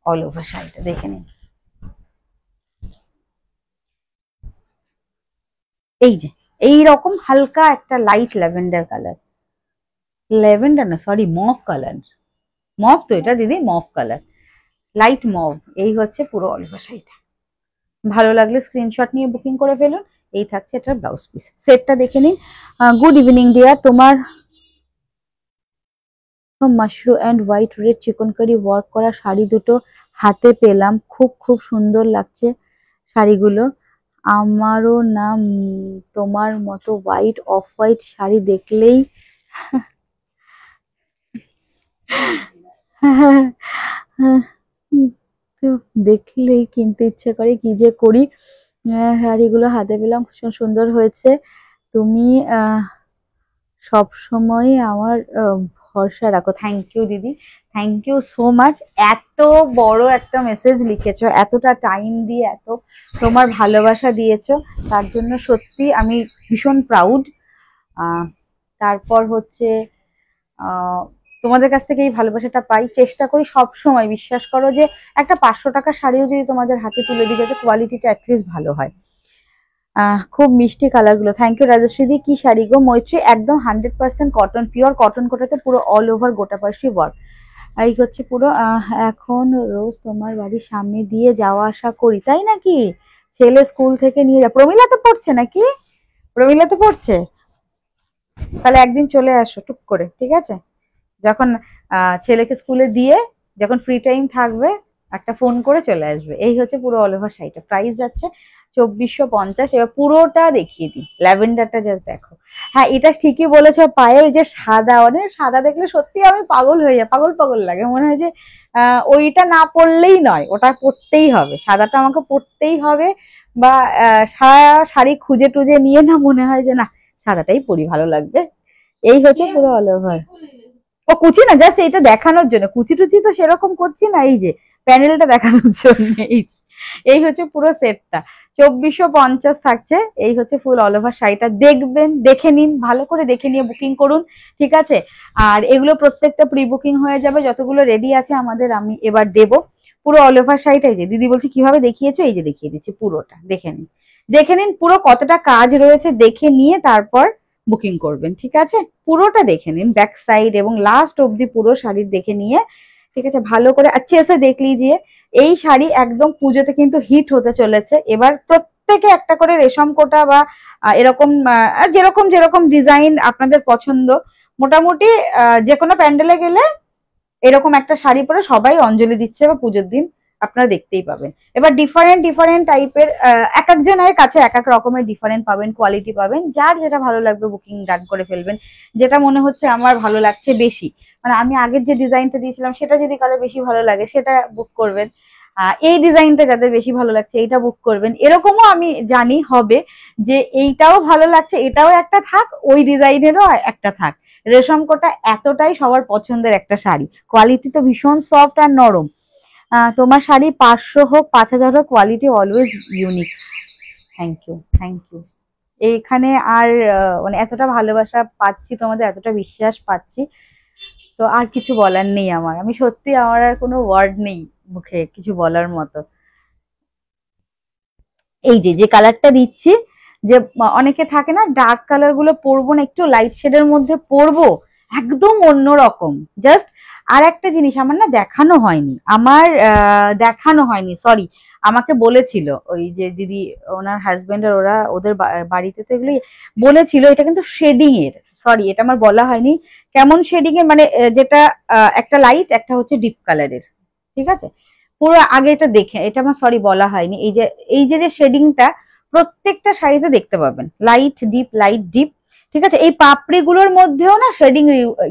অল ওভার শাড়িটা দেখে নিন। এই যে এইরকম হালকা একটা লাইট ল্যাভেন্ডার কালার, ল্যাভেন্ডার না সরি মভ কালার, মভ তো এটা দিদি, মভ কালার, লাইট মভ। এই হচ্ছে পুরো অল ওভার শাড়িটা। ভালো লাগলে স্ক্রিনশট নিয়ে বুকিং করে ফেলুন। এই থাকছে এটার ব্লাউজ পিস। সেটটা দেখে নিন। গুড ইভিনিং ডিয়ার, তোমার mushroom and white red chikankari work করা শাড়ি দুটো হাতে পেলাম, খুব খুব সুন্দর লাগছে শাড়িগুলো। আমারও না তোমার মতো হোয়াইট অফ হোয়াইট শাড়ি দেখলেই তো দেখলেই কিনতে ইচ্ছে করে, কি যে করি। শাড়িগুলো হাতে পেলাম, ভীষণ সুন্দর হয়েছে। তুমি সব সময় আমার ভরসা রাখো। থ্যাংক ইউ দিদি, থ্যাংক ইউ সো মাচ। এত বড় একটা মেসেজ লিখেছো, এতটা টাইম দিয়ে এত তোমার ভালোবাসা দিয়েছো, তার জন্য সত্যি আমি ভীষণ প্রাউড। তারপর হচ্ছে তোমাদের কাছ থেকে এই ভালোবাসাটা পাই। চেষ্টা করি সব সময়, বিশ্বাস করো যে একটা 500 টাকার শাড়িও যদি তোমাদের হাতে তুলে দিই যাতে কোয়ালিটিটা অ্যাটলিস্ট ভালো হয়। খুব মিষ্টি কালার গুলো। থ্যাংক ইউ রাজশ্রী দি। কি শাড়ি গো মৈত্রী? একদম 100% কটন, পিওর কটন কোটাতে পুরো অল ওভার গোটা পার্সি ওয়ার্ক। এই হচ্ছে পুরো। এখন রোজ তোমার বাড়ির সামনে দিয়ে যাওয়া আসা করি, তাই নাকি? ছেলে স্কুল থেকে নিয়ে যা। প্রমিলা তো পড়ছে নাকি? প্রমিলা তো পড়ছে, তাহলে একদিন চলে আসো টুক করে, ঠিক আছে? যখন ছেলেকে স্কুলে দিয়ে যখন ফ্রি টাইম থাকবে একটা ফোন করে চলে আসবে। এই হচ্ছে পুরো অল ওভার শাড়িটা। প্রাইস যাচ্ছে 2450। এবার পুরোটা দেখিয়ে দিই, ল্যাভেন্ডারটা জাস্ট দেখো। হ্যাঁ এটা ঠিকই বলেছো, পায়ে এই যে সাদা, অনেক সাদা দেখলে সত্যি আমি পাগল হয়ে যাই, পাগল পাগল লাগে, মনে হয় যে ওইটা না পরলেই নয়, ওটা পরতেই হবে, সাদাটা আমাকে পরতেই হবে। বা সারা শাড়ি খুঁজে টুজে নিয়ে না মনে হয় যে না সাদাটাই পরি, ভালো লাগবে। এই হচ্ছে পুরো অল ওভার। ও কুচি না, জাস্ট এটা দেখানোর জন্য, কুচি টুচি তো সেরকম করছি না, এই যে প্যানেলটা দেখানোর জন্য। এই হচ্ছে পুরো সেটটা 2450 থাকছে। এই হচ্ছে ফুল অল ওভার শাড়িটা। দেখবেন, দেখে নিন, ভালো করে দেখে নিয়ে বুকিং করুন, ঠিক আছে? আর এগুলো প্রত্যেকটা প্রি বুকিং হয়ে যাবে, যতগুলো রেডি আছে আমাদের আমি এবার দেব। পুরো অল ওভার শাড়িটা এই যে দিদি বলছি কিভাবে দেখিয়েছো, এই যে দেখিয়ে দিচ্ছি, পুরোটা দেখে নিন, দেখে নিন পুরো কতটা কাজ রয়েছে, দেখে নিয়ে তারপর বুকিং করবেন, ঠিক আছে? পুরোটা দেখে নিন, ব্যাক সাইড এবং লাস্ট অব্দি পুরো শাড়ির দেখে নিয়ে, ঠিক আছে? ভালো করে अच्छे से দেখ লিজিয়ে। এই শাড়ি একদম পুজোতে কিন্তু হিট হতে চলেছে। এবার প্রত্যেকে একটা করে রেশম কোটা বা এরকম যেরকম যেরকম ডিজাইন আপনাদের পছন্দ, মোটামুটি যে কোনো প্যান্ডেলে গেলে এরকম একটা শাড়ি পরে সবাই অঞ্জলি দিচ্ছে বা পুজোর দিন আপনারা দেখতেই পাবেন। এবার ডিফারেন্ট ডিফারেন্ট টাইপের এক একজনের কাছে এক এক রকমের ডিফারেন্ট পাবেন, কোয়ালিটি পাবেন, যার যেটা ভালো লাগবে বুকিং ডান করে ফেলবেন। যেটা মনে হচ্ছে আমার ভালো লাগছে বেশি, মানে আমি আগের যে ডিজাইনটা দিয়েছিলাম সেটা যদি কারো বেশি ভালো লাগে সেটা বুক করবেন। এই ডিজাইনটা যাদের বেশি ভালো লাগছে এইটা বুক করবেন। এরকমও আমি জানি হবে যে এইটাও ভালো লাগছে, এটাও একটা থাক, ওই ডিজাইনেরও একটা থাক। রেশম কোটা এতটাই সবার পছন্দের একটা শাড়ি, কোয়ালিটি তো ভীষণ সফট আর নরম। তোমার শাড়ি 500 হোক 5000 হোক, quality always unique. Thank you, thank you. এইখানে আর মানে এতটা ভালোবাসা পাচ্ছি তোমাদের, এতটা বিশ্বাস পাচ্ছি, তো আর কিছু বলার নেই আমার। আমি সত্যি আমার আর কোনো ওয়ার্ড নেই মুখে কিছু বলার মতো। এই যে যে কালারটা দিচ্ছি, যে অনেকে থাকে না ডার্ক কালার গুলো পরবো না, একটু লাইট শেডের মধ্যে পরবো, একদম অন্যরকম। জাস্ট আর একটা জিনিস আমার না দেখানো হয়নি, দেখানো হয়নি, সরি। আমাকে বলেছিল ওই যে দিদি, ওনার হাজবেন্ড আর ওরা ওদের বাড়িতে তো এগুলো বলেছিল, এটা কিন্তু শেডিং এর, সরি এটা আমার বলা হয়নি। কেমন শেডিং এর মানে যেটা একটা লাইট একটা হচ্ছে ডিপ কালারের, ঠিক আছে? পুরো আগে এটা দেখে, এটা আমার সরি বলা হয়নি। এই যে যে শেডিংটা প্রত্যেকটা শাড়িতে দেখতে পাবেন, লাইট ডিপ লাইট ডিপ, ঠিক আছে? এই পাপড়িগুলোর মধ্যেও না শেডিং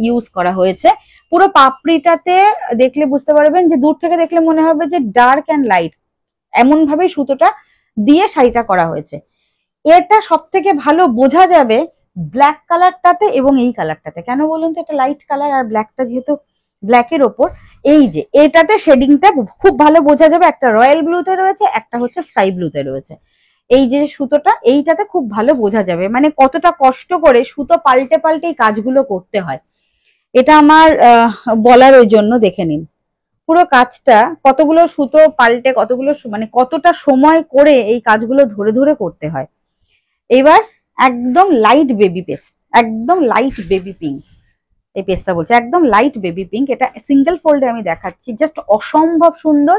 ইউজ করা হয়েছে। পুরো পাপড়িটাতে দেখলে বুঝতে পারবেন, যে দূর থেকে দেখলে মনে হবে যে ডার্ক অ্যান্ড লাইট, এমন ভাবে সুতোটা দিয়ে শাড়িটা করা হয়েছে। এটা সব থেকে ভালো বোঝা যাবে ব্ল্যাক কালারটাতে এবং এই কালারটাতে। কেন বলুন তো? এটা লাইট কালার আর ব্ল্যাকটা যেহেতু ব্ল্যাকের ওপর, এই যে এটাতে শেডিংটা খুব ভালো বোঝা যাবে। একটা রয়্যাল ব্লুতে রয়েছে, একটা হচ্ছে স্কাই ব্লুতে রয়েছে। এই যে সুতোটা এইটাতে খুব ভালো বোঝা যাবে, মানে কতটা কষ্ট করে সুতো পাল্টে পাল্টে এই কাজগুলো করতে হয়। এটা আমার বলার ওই জন্য দেখে নিন, পুরো কাজটা কতগুলো সুতো পাল্টে কতগুলো মানে কতটা সময় করে এই কাজগুলো ধরে ধরে করতে হয়। এবার একদম লাইট বেবি পেস্ট, একদম লাইট বেবি পিঙ্ক, এই পেস্টটা বলছে একদম লাইট বেবি পিঙ্ক। এটা সিঙ্গেল ফোল্ডে আমি দেখাচ্ছি, জাস্ট অসম্ভব সুন্দর।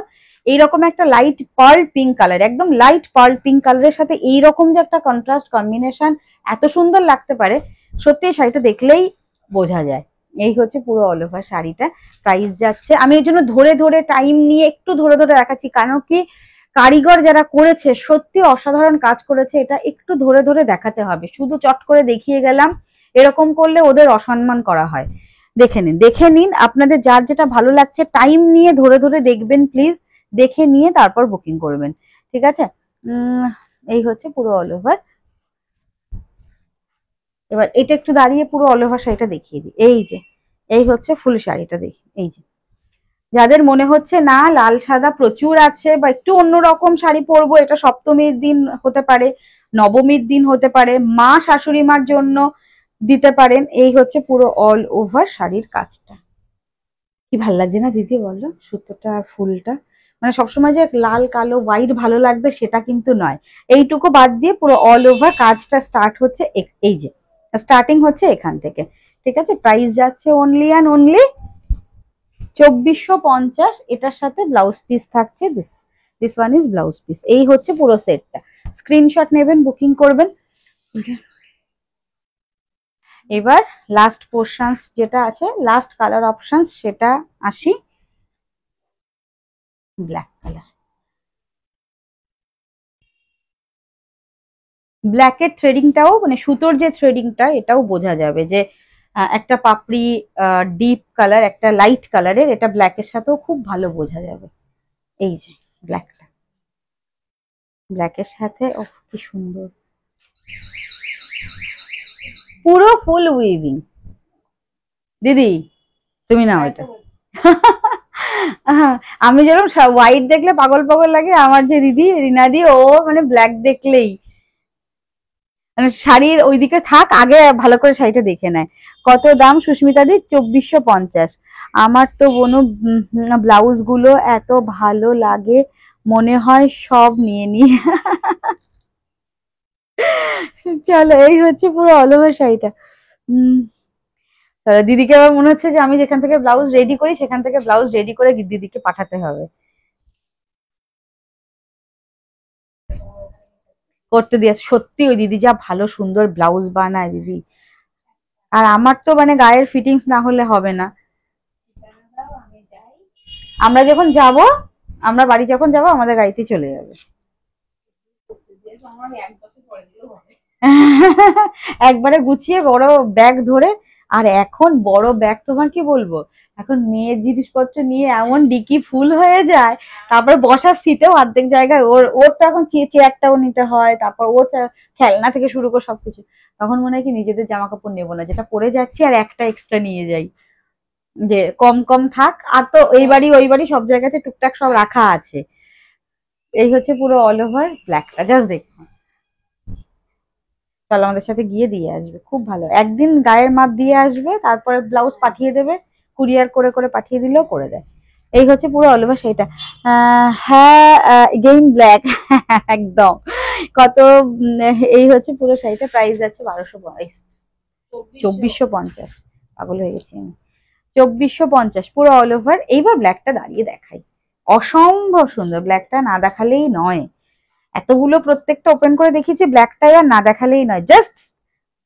এইরকম একটা লাইট পার্ল পিঙ্ক কালার, একদম লাইট পার্ল পিঙ্ক কালারের সাথে এইরকম যে একটা কন্ট্রাস্ট কম্বিনেশন এত সুন্দর লাগতে পারে, সত্যি শাড়িটা দেখলেই বোঝা যায়। এই হচ্ছে পুরো অল ওভার শাড়িটা। প্রাইস যাচ্ছে, আমি এর জন্য ধরে ধরে টাইম নিয়ে একটু ধরে ধরে দেখাচ্ছি, কারণ কি কারিগর যারা করেছে সত্যি অসাধারণ কাজ করেছে, এটা একটু ধরে ধরে দেখাতে হবে। শুধু চট করে দেখিয়ে গেলাম, এরকম করলে ওদের অসম্মান করা হয়। দেখে নিন, দেখে নিন, আপনাদের যার যেটা ভালো লাগছে টাইম নিয়ে ধরে ধরে দেখবেন প্লিজ, দেখে নিয়ে তারপর বুকিং করবেন, ঠিক আছে? এই হচ্ছে পুরো অল ওভার। এবার এটা একটু দাঁড়িয়ে পুরো অল ওভার শাড়িটা দেখিয়ে দিই। এই যে এই হচ্ছে ফুল শাড়িটা, দেখি। এই যে যাদের মনে হচ্ছে না লাল সাদা প্রচুর আছে বা একটু অন্যরকম শাড়ি পরবো, এটা সপ্তমীর দিন হতে পারে, নবমীর দিন হতে পারে, মা শাশুড়ি মার জন্য দিতে পারেন। এই হচ্ছে পুরো অল ওভার শাড়ির কাজটা। কি ভালো লাগছে না দিদি বলো, সুতোটা আর ফুলটা। মানে সবসময় যে লাল কালো হোয়াইট ভালো লাগবে সেটা কিন্তু নয়। এইটুকু বাদ দিয়ে পুরো অল ওভার কাজটা স্টার্ট হচ্ছে, এই যে স্টার্টিং হচ্ছে এখান থেকে, ঠিক আছে? প্রাইস যাচ্ছে অনলি অ্যান্ড অনলি 2450। এটার সাথে ব্লাউজ পিস থাকছে, this one is blouse piece. এই হচ্ছে পুরো সেটটা। স্ক্রিনশট নেবেন, বুকিং করবেন। এবার লাস্ট পোর্শনস যেটা আছে, লাস্ট কালার অপশনস, সেটা আসি। ব্ল্যাক কালার, ব্ল্যাকের থ্রেডিংটাও মানে সুতোর যে থ্রেডিংটা এটাও বোঝা যাবে যে একটা পাপড়ি ডিপ কালার, একটা লাইট কালারের, এটা ব্ল্যাকের সাথেও খুব ভালো বোঝা যাবে। এই যে ব্ল্যাকটা, ব্ল্যাকের সাথে ও কি সুন্দর, পুরো ফুল উইভিং। দিদি তুমি না ওইটা আমি যেরকম হোয়াইট দেখলে পাগল পাগল লাগে, আমার যে দিদি রিনাদি ও মানে ব্ল্যাক দেখলেই মানে শাড়ির ওইদিকে থাক, আগে ভালো করে শাড়িটা দেখে নেয়। কত দাম সুস্মিতা দি? 2450। আমার তো বোনো ব্লাউজ গুলো এত ভালো লাগে, মনে হয় সব নিয়ে নি চলো, এই হচ্ছে পুরো অল ওভার শাড়িটা। দিদিকে আবার মনে হচ্ছে যে আমি যেখান থেকে ব্লাউজ রেডি করি সেখান থেকে ব্লাউজ রেডি করে দিদিকে পাঠাতে হবে, করতে দিয়ে। সত্যি ওই দিদি যা ভালো সুন্দর ব্লাউজ বানায় দিদি, আর আমার তো মানে গায়ের ফিটিংস না হলে হবে না। আমরা যখন যাব, আমরা বাড়ি যখন যাব আমাদের গাড়িতে চলে যাবে একবারে গুছিয়ে বড় ব্যাগ ধরে। আর এখন বড় ব্যাগ তোমার কি বলবো, এখন মেয়ের জিনিসপত্র নিয়ে এমন ডিকি ফুল হয়ে যায়, তারপরে বসার সিটেও অর্ধেক জায়গায় ওর ওর তো এখন চেয়ারটাও নিতে হয়, তারপর ও খেলনা থেকে শুরু করে সবকিছু। তখন মনে হয় কি নিজেদের জামা কাপড় নেবো না, যেটা পরে যাচ্ছি আর একটা এক্সট্রা নিয়ে যাই, যে কম কম থাক। আর তো এই বাড়ি ওই বাড়ি সব জায়গাতে টুকটাক সব রাখা আছে। এই হচ্ছে পুরো অল ওভার ব্ল্যাকটা, জাস্ট দেখুন। চলো আমাদের সাথে গিয়ে দিয়ে আসবে, খুব ভালো। একদিন গায়ের মাপ দিয়ে আসবে, তারপরে ব্লাউজ পাঠিয়ে দেবে, কুরিয়ার করে করে পাঠিয়ে দিলেও করে দেয়। এই হচ্ছে পুরো অল ওভার শাড়িটা। হ্যাঁ এগেইন ব্ল্যাক একদম। কত এই হচ্ছে পুরো শাড়িটা। প্রাইস যাচ্ছে 2450। পাগল হয়ে গেছি আমি। 2450 পুরো অল ওভার। এইবার ব্ল্যাকটা দাঁড়িয়ে দেখাই, অসম্ভব সুন্দর। ব্ল্যাকটা না দেখালেই নয়, এতগুলো প্রত্যেকটা ওপেন করে দেখিয়েছি, ব্ল্যাকটাই আর না দেখালেই নয়। জাস্ট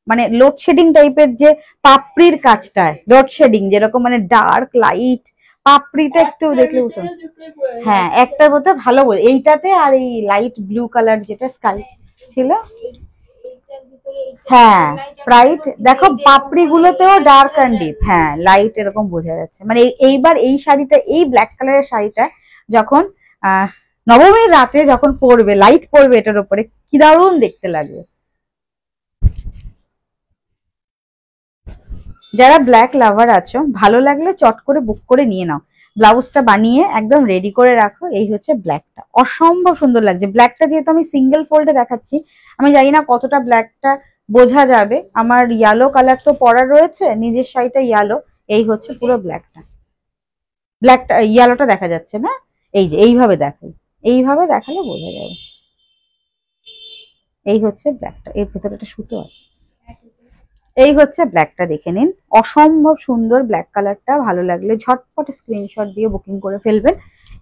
মানে লোডশেডিং টাইপের যে পাপড়ির কাজটা, লোডশেডিং যেরকম মানে ডার্ক লাইট, পাপড়িটা একটু দেখলে বুঝতে। হ্যাঁ একটার মধ্যে ভালো বোঝে এইটাতে, আর এই লাইট ব্লু কালার যেটা স্কাই ছিল, হ্যাঁ ব্রাইট। দেখো পাপড়ি গুলোতেও ডার্ক অ্যান্ড ডিপ, হ্যাঁ লাইট এরকম বোঝা যাচ্ছে। মানে এইবার এই শাড়িটা, এই ব্ল্যাক কালারের শাড়িটা যখন নবমীর রাতে যখন পরবে, লাইট পড়বে এটার উপরে, কি দারুণ দেখতে লাগবে। যারা ব্ল্যাক লাভার আছো, ভালো লাগলে চট করে বুক করে নিয়ে নাও, ব্লাউজটা বানিয়ে একদম রেডি করে রাখো। এই হচ্ছে ব্ল্যাকটা, অসম্ভব সুন্দর লাগছে। ব্ল্যাকটা যেহেতু আমি সিঙ্গেল ফোল্ডে দেখাচ্ছি, আমি জানি না কতটা ব্ল্যাকটা বোঝা যাবে। আমার ইয়েলো কালার তো পরা রয়েছে, নিজের শাড়িটা ইয়েলো। এই হচ্ছে পুরো ব্ল্যাকটা। ব্ল্যাকটা ইয়েলোটা দেখা যাচ্ছে না, এই যে এইভাবে দেখাই, এইভাবে দেখালে বোঝা যাবে। এই হচ্ছে ব্ল্যাকটা, এর ভেতরে একটা সুতো আছে। এই হচ্ছে ব্ল্যাকটা, দেখে নিন, অসম্ভব সুন্দর ব্ল্যাক কালারটা। ভালো লাগলে ঝটপট স্ক্রিনশট দিয়ে বুকিং করে ফেলবেন।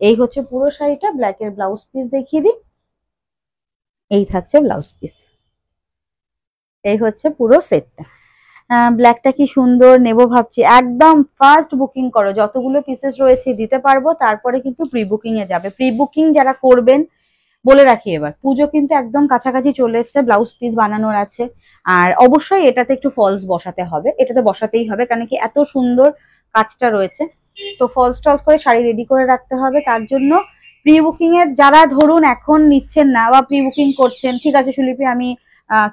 এই হচ্ছে পুরো শাড়িটা। ব্ল্যাকের ব্লাউজ পিস দেখিয়ে দিই, এই থাকছে ব্লাউজ পিস। এই হচ্ছে পুরো সেটটা। ব্ল্যাকটা কি সুন্দর নেবো ভাবছি, একদম ফার্স্ট বুকিং করো, যতগুলো পিসেস রয়েছে দিতে পারবো, তারপরে কিন্তু প্রি বুকিং এ যাবে। প্রি বুকিং যারা করবেন, বলে রাখি এবার পুজো কিন্তু একদম কাছাকাছি চলে এসছে, ব্লাউজ পিস বানানোর আছে। আর অবশ্যই এটাতে একটু ফলস বসাতে হবে, এটাতে বসাতেই হবে, কারণ কি এত সুন্দর কাজটা রয়েছে, তো ফলস টলস করে শাড়ি রেডি করে রাখতে হবে। তার জন্য প্রি বুকিং এর যারা ধরুন এখন নিচ্ছেন না বা প্রি বুকিং করছেন, ঠিক আছে সুলিপি আমি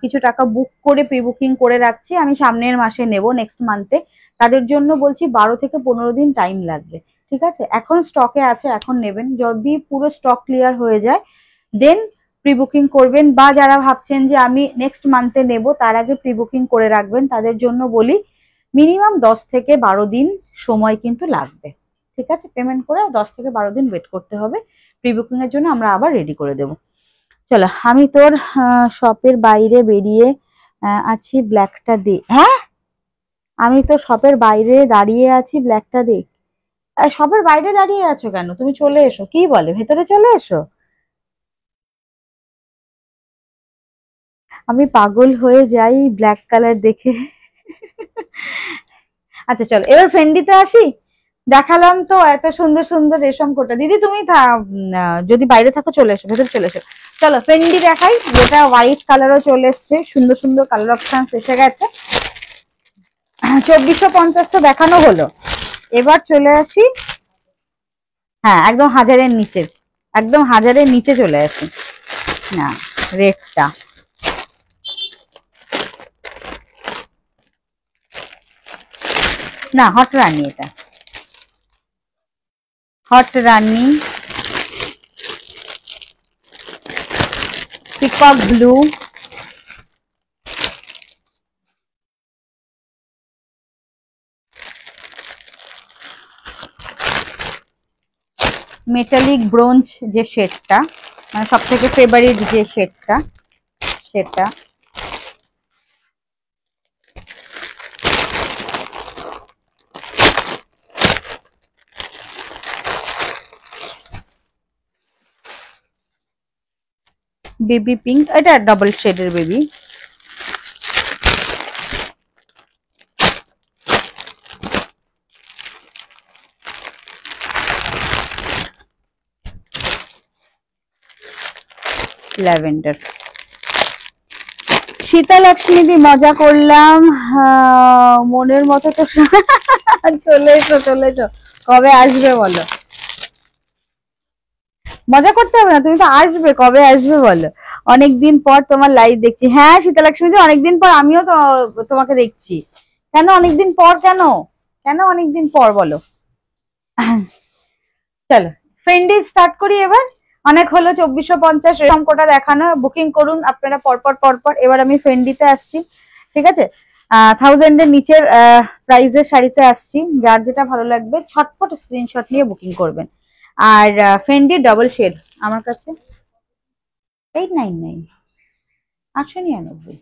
কিছু টাকা বুক করে প্রি বুকিং করে রাখছি, আমি সামনের মাসে নেব, নেক্সট মান্থে, তাদের জন্য বলছি 12 থেকে 15 দিন টাইম লাগবে। ঠিক আছে, এখন স্টকে আছে, এখন নেবেন, যদি পুরো স্টক ক্লিয়ার হয়ে যায় দেন প্রি বুকিং করবেন। বা যারা ভাবছেন যে আমি নেক্সট মান্থে নেব, তার আগে প্রি বুকিং করে রাখবেন, তাদের জন্য বলি মিনিমাম 10 থেকে 12 দিন সময় কিন্তু লাগবে। ঠিক আছে, পেমেন্ট করে 10 থেকে 12 দিন ওয়েট করতে হবে, প্রি বুকিং এর জন্য আমরা আবার রেডি করে দেব। চলো, আমি তোর শপের বাইরে বেরিয়ে আছি, ব্ল্যাকটা দে। হ্যাঁ, আমি তো শপের বাইরে দাঁড়িয়ে আছি, ব্ল্যাকটা দে। শপের বাইরে দাঁড়িয়ে আছো কেন, তুমি চলে এসো, কি বলে, ভেতরে চলে এসো। আমি পাগল হয়ে যাই ব্ল্যাক কালার দেখে। আচ্ছা চলো এবার ফেন্ডিতে আসি। দেখালাম তো এত সুন্দর সুন্দর রেশম কোটা, দিদি তুমি যদি বাইরে থাকো চলে এসো, ভেতরে চলে এসো। চলো ফেন্ডি দেখাই, যেটা হোয়াইট কালারও চলে এসছে, সুন্দর সুন্দর কালার অপশন এসে গেছে। 2450 তো দেখানো হলো, এবার চলে আসি, হ্যাঁ একদম হাজারের নিচে, একদম হাজারের নিচে চলে আসি না, রেটটা না, হট রানী, এটা হট রানী, পিকক ব্লু, মেটালিক ব্রোঞ্জ যে শেডটা, মানে সব থেকে ফেভারিট যে শেডটা, সেটা বেবি পিঙ্ক, এটা ডাবল শেডের বেবি, ল্যাভেন্ডার। সীতা লক্ষ্মী দি মজা করলাম, মনের মতো তো। চলে এসো চলে এসো, কবে আসবে বলো, মজা করতে হবে না, তুমি তো আসবে, কবে আসবে বলো। অনেকদিন পর তোমার লাইভ দেখছি, হ্যাঁ শীতলক্ষ্মী দি অনেকদিন পর আমিও তো তোমাকে দেখছি। কেন অনেকদিন পর, কেন কেন অনেকদিন পর বলো। চলো ফ্রেন্ডি স্টার্ট করি এবার, অনেক হলো 2450 এরকম কোটা দেখানো, বুকিং করুন আপনারা পরপর পরপর। এবার আমি ফ্রেন্ডিতে আসছি, ঠিক আছে, 1000 এর নিচের প্রাইজের শাড়িতে আসছি, যার যেটা ভালো লাগবে ছটপট স্ক্রিনশট নিয়ে বুকিং করবেন। আর ফেন্ডি ডাবল শেড আমার কাছে 899, 899।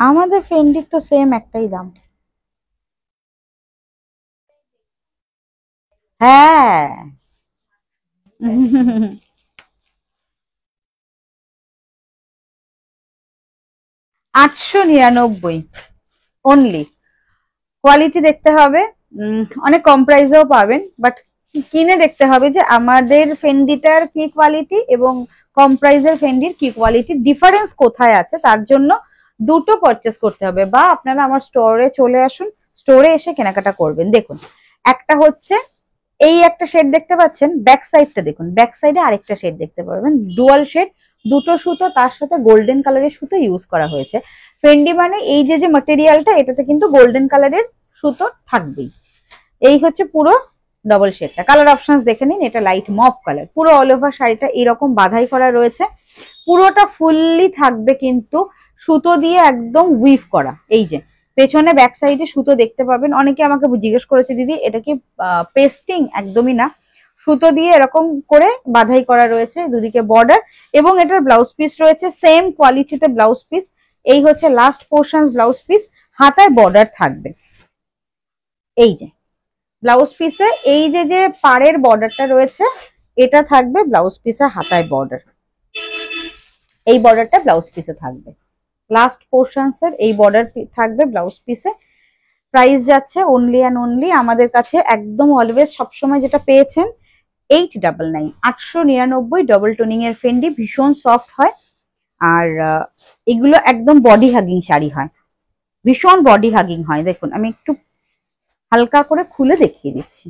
আমাদের ফেন্ডির তো সেম একটাই দাম। হ্যাঁ। 899 অনলি। কোয়ালিটি দেখতে হবে, অনেক কম প্রাইসেও পাবেন, বাট কিনে দেখতে হবে যে আমাদের ফেন্ডিটার কি কোয়ালিটি এবং কম প্রাইসের ফেন্ডির কি কোয়ালিটি, ডিফারেন্স কোথায় আছে, তার জন্য দুটো পারচেস করতে হবে। বা আপনারা আমার স্টোরে চলে আসুন, স্টোরে এসে কেনাকাটা করবেন। দেখুন একটা হচ্ছে এই একটা শেড দেখতে পাচ্ছেন, ব্যাক সাইডটা দেখুন, ব্যাক সাইডে আরেকটা শেড দেখতে পারবেন, ডুয়াল শেড, দুটো সুতো, তার সাথে গোল্ডেন কালারের সুতো ইউজ করা হয়েছে। ফেন্ডি মানে এই যে যে ম্যাটেরিয়ালটা, এটাতে কিন্তু গোল্ডেন কালারের সুতো থাকবেই। এই হচ্ছে পুরো ডবল শেডটা, কালার অপশনস দেখে নিন, এটা লাইট মফ কালার, পুরো অল ওভার শাড়িটা এরকম বাধাই করা রয়েছে, পুরোটা ফুললি থাকবে কিন্তু সুতো দিয়ে একদম উইভ করা। এই যে পেছনে ব্যাক সাইডে সুতো দেখতে পাবেন। অনেকে আমাকে জিজ্ঞেস করেছে দিদি এটা কি পেস্টিং? একদমই না, সুতো দিয়ে এরকম করে বাঁধাই করা রয়েছে, দুদিকে বর্ডার, এবং এটার ব্লাউজ পিস রয়েছে সেম কোয়ালিটিতে ব্লাউজ পিস। এই হচ্ছে লাস্ট পোর্শন ব্লাউজ পিস, হাতায় বর্ডার থাকবে। এই যে ব্লাউজ পিসে এই যে পাড়ের বর্ডারটা রয়েছে, এটা থাকবে ব্লাউজ পিসে হাতায় বর্ডার, এই বর্ডারটা ব্লাউজ পিসে থাকবে। লাস্ট পোর্শনস এর এই বর্ডার থাকবে ব্লাউজ পিসে। প্রাইস যাচ্ছে অনলি অ্যান্ড অনলি আমাদের কাছে একদম অলওয়েজ সবসময় যেটা পেয়েছেন 899, 899। ডবল টোনিং এর ফেন্ডি, ভীষণ সফট হয়, আর এগুলো একদম বডি হাগিং শাড়ি হয়, ভীষণ বডি হাগিং হয়। দেখুন আমি একটু হালকা করে খুলে দেখিয়ে দিচ্ছি।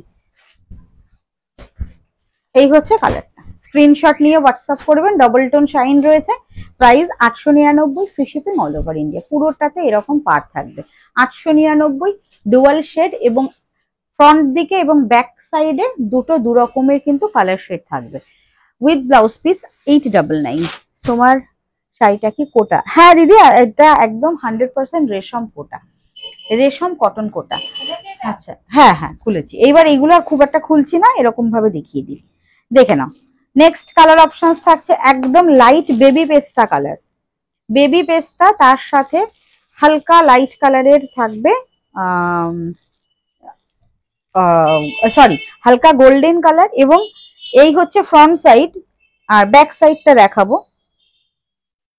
এই হচ্ছে কালারটা, স্ক্রিনশট নিয়ে হোয়াটসঅ্যাপ করবেন। ডবল টোন শাইন রয়েছে, price 899, free shipping all over India. পুরোটাতে এরকম পার থাকবে 899, ডুয়াল শেড, এবং ফ্রন্ট দিকে এবং ব্যাক সাইডে দুটো দু রকমের কিন্তু কালার শেড থাকবে, উইথ ব্লাউজ পিস 899। তোমার শাড়িটা কি কোটা? হ্যাঁ দিদি, এটা একদম 100% রেশম কোটা, রেশম কটন কোটা। আচ্ছা হ্যাঁ হ্যাঁ খুলেছি, এইবার এইগুলো খুব একটা খুলছি না, এরকম ভাবে দেখিয়ে দিই, দেখে নাও। নেক্সট কালার অপশনস থাকছে একদম লাইট বেবি পেস্তা কালার, বেবি পেস্তা, তার সাথে হালকা লাইট কালারের থাকবে, সরি হালকা গোল্ডেন কালার, এবং এই হচ্ছে ফ্রন্ট সাইড। আর ব্যাক সাইডটা দেখাবো,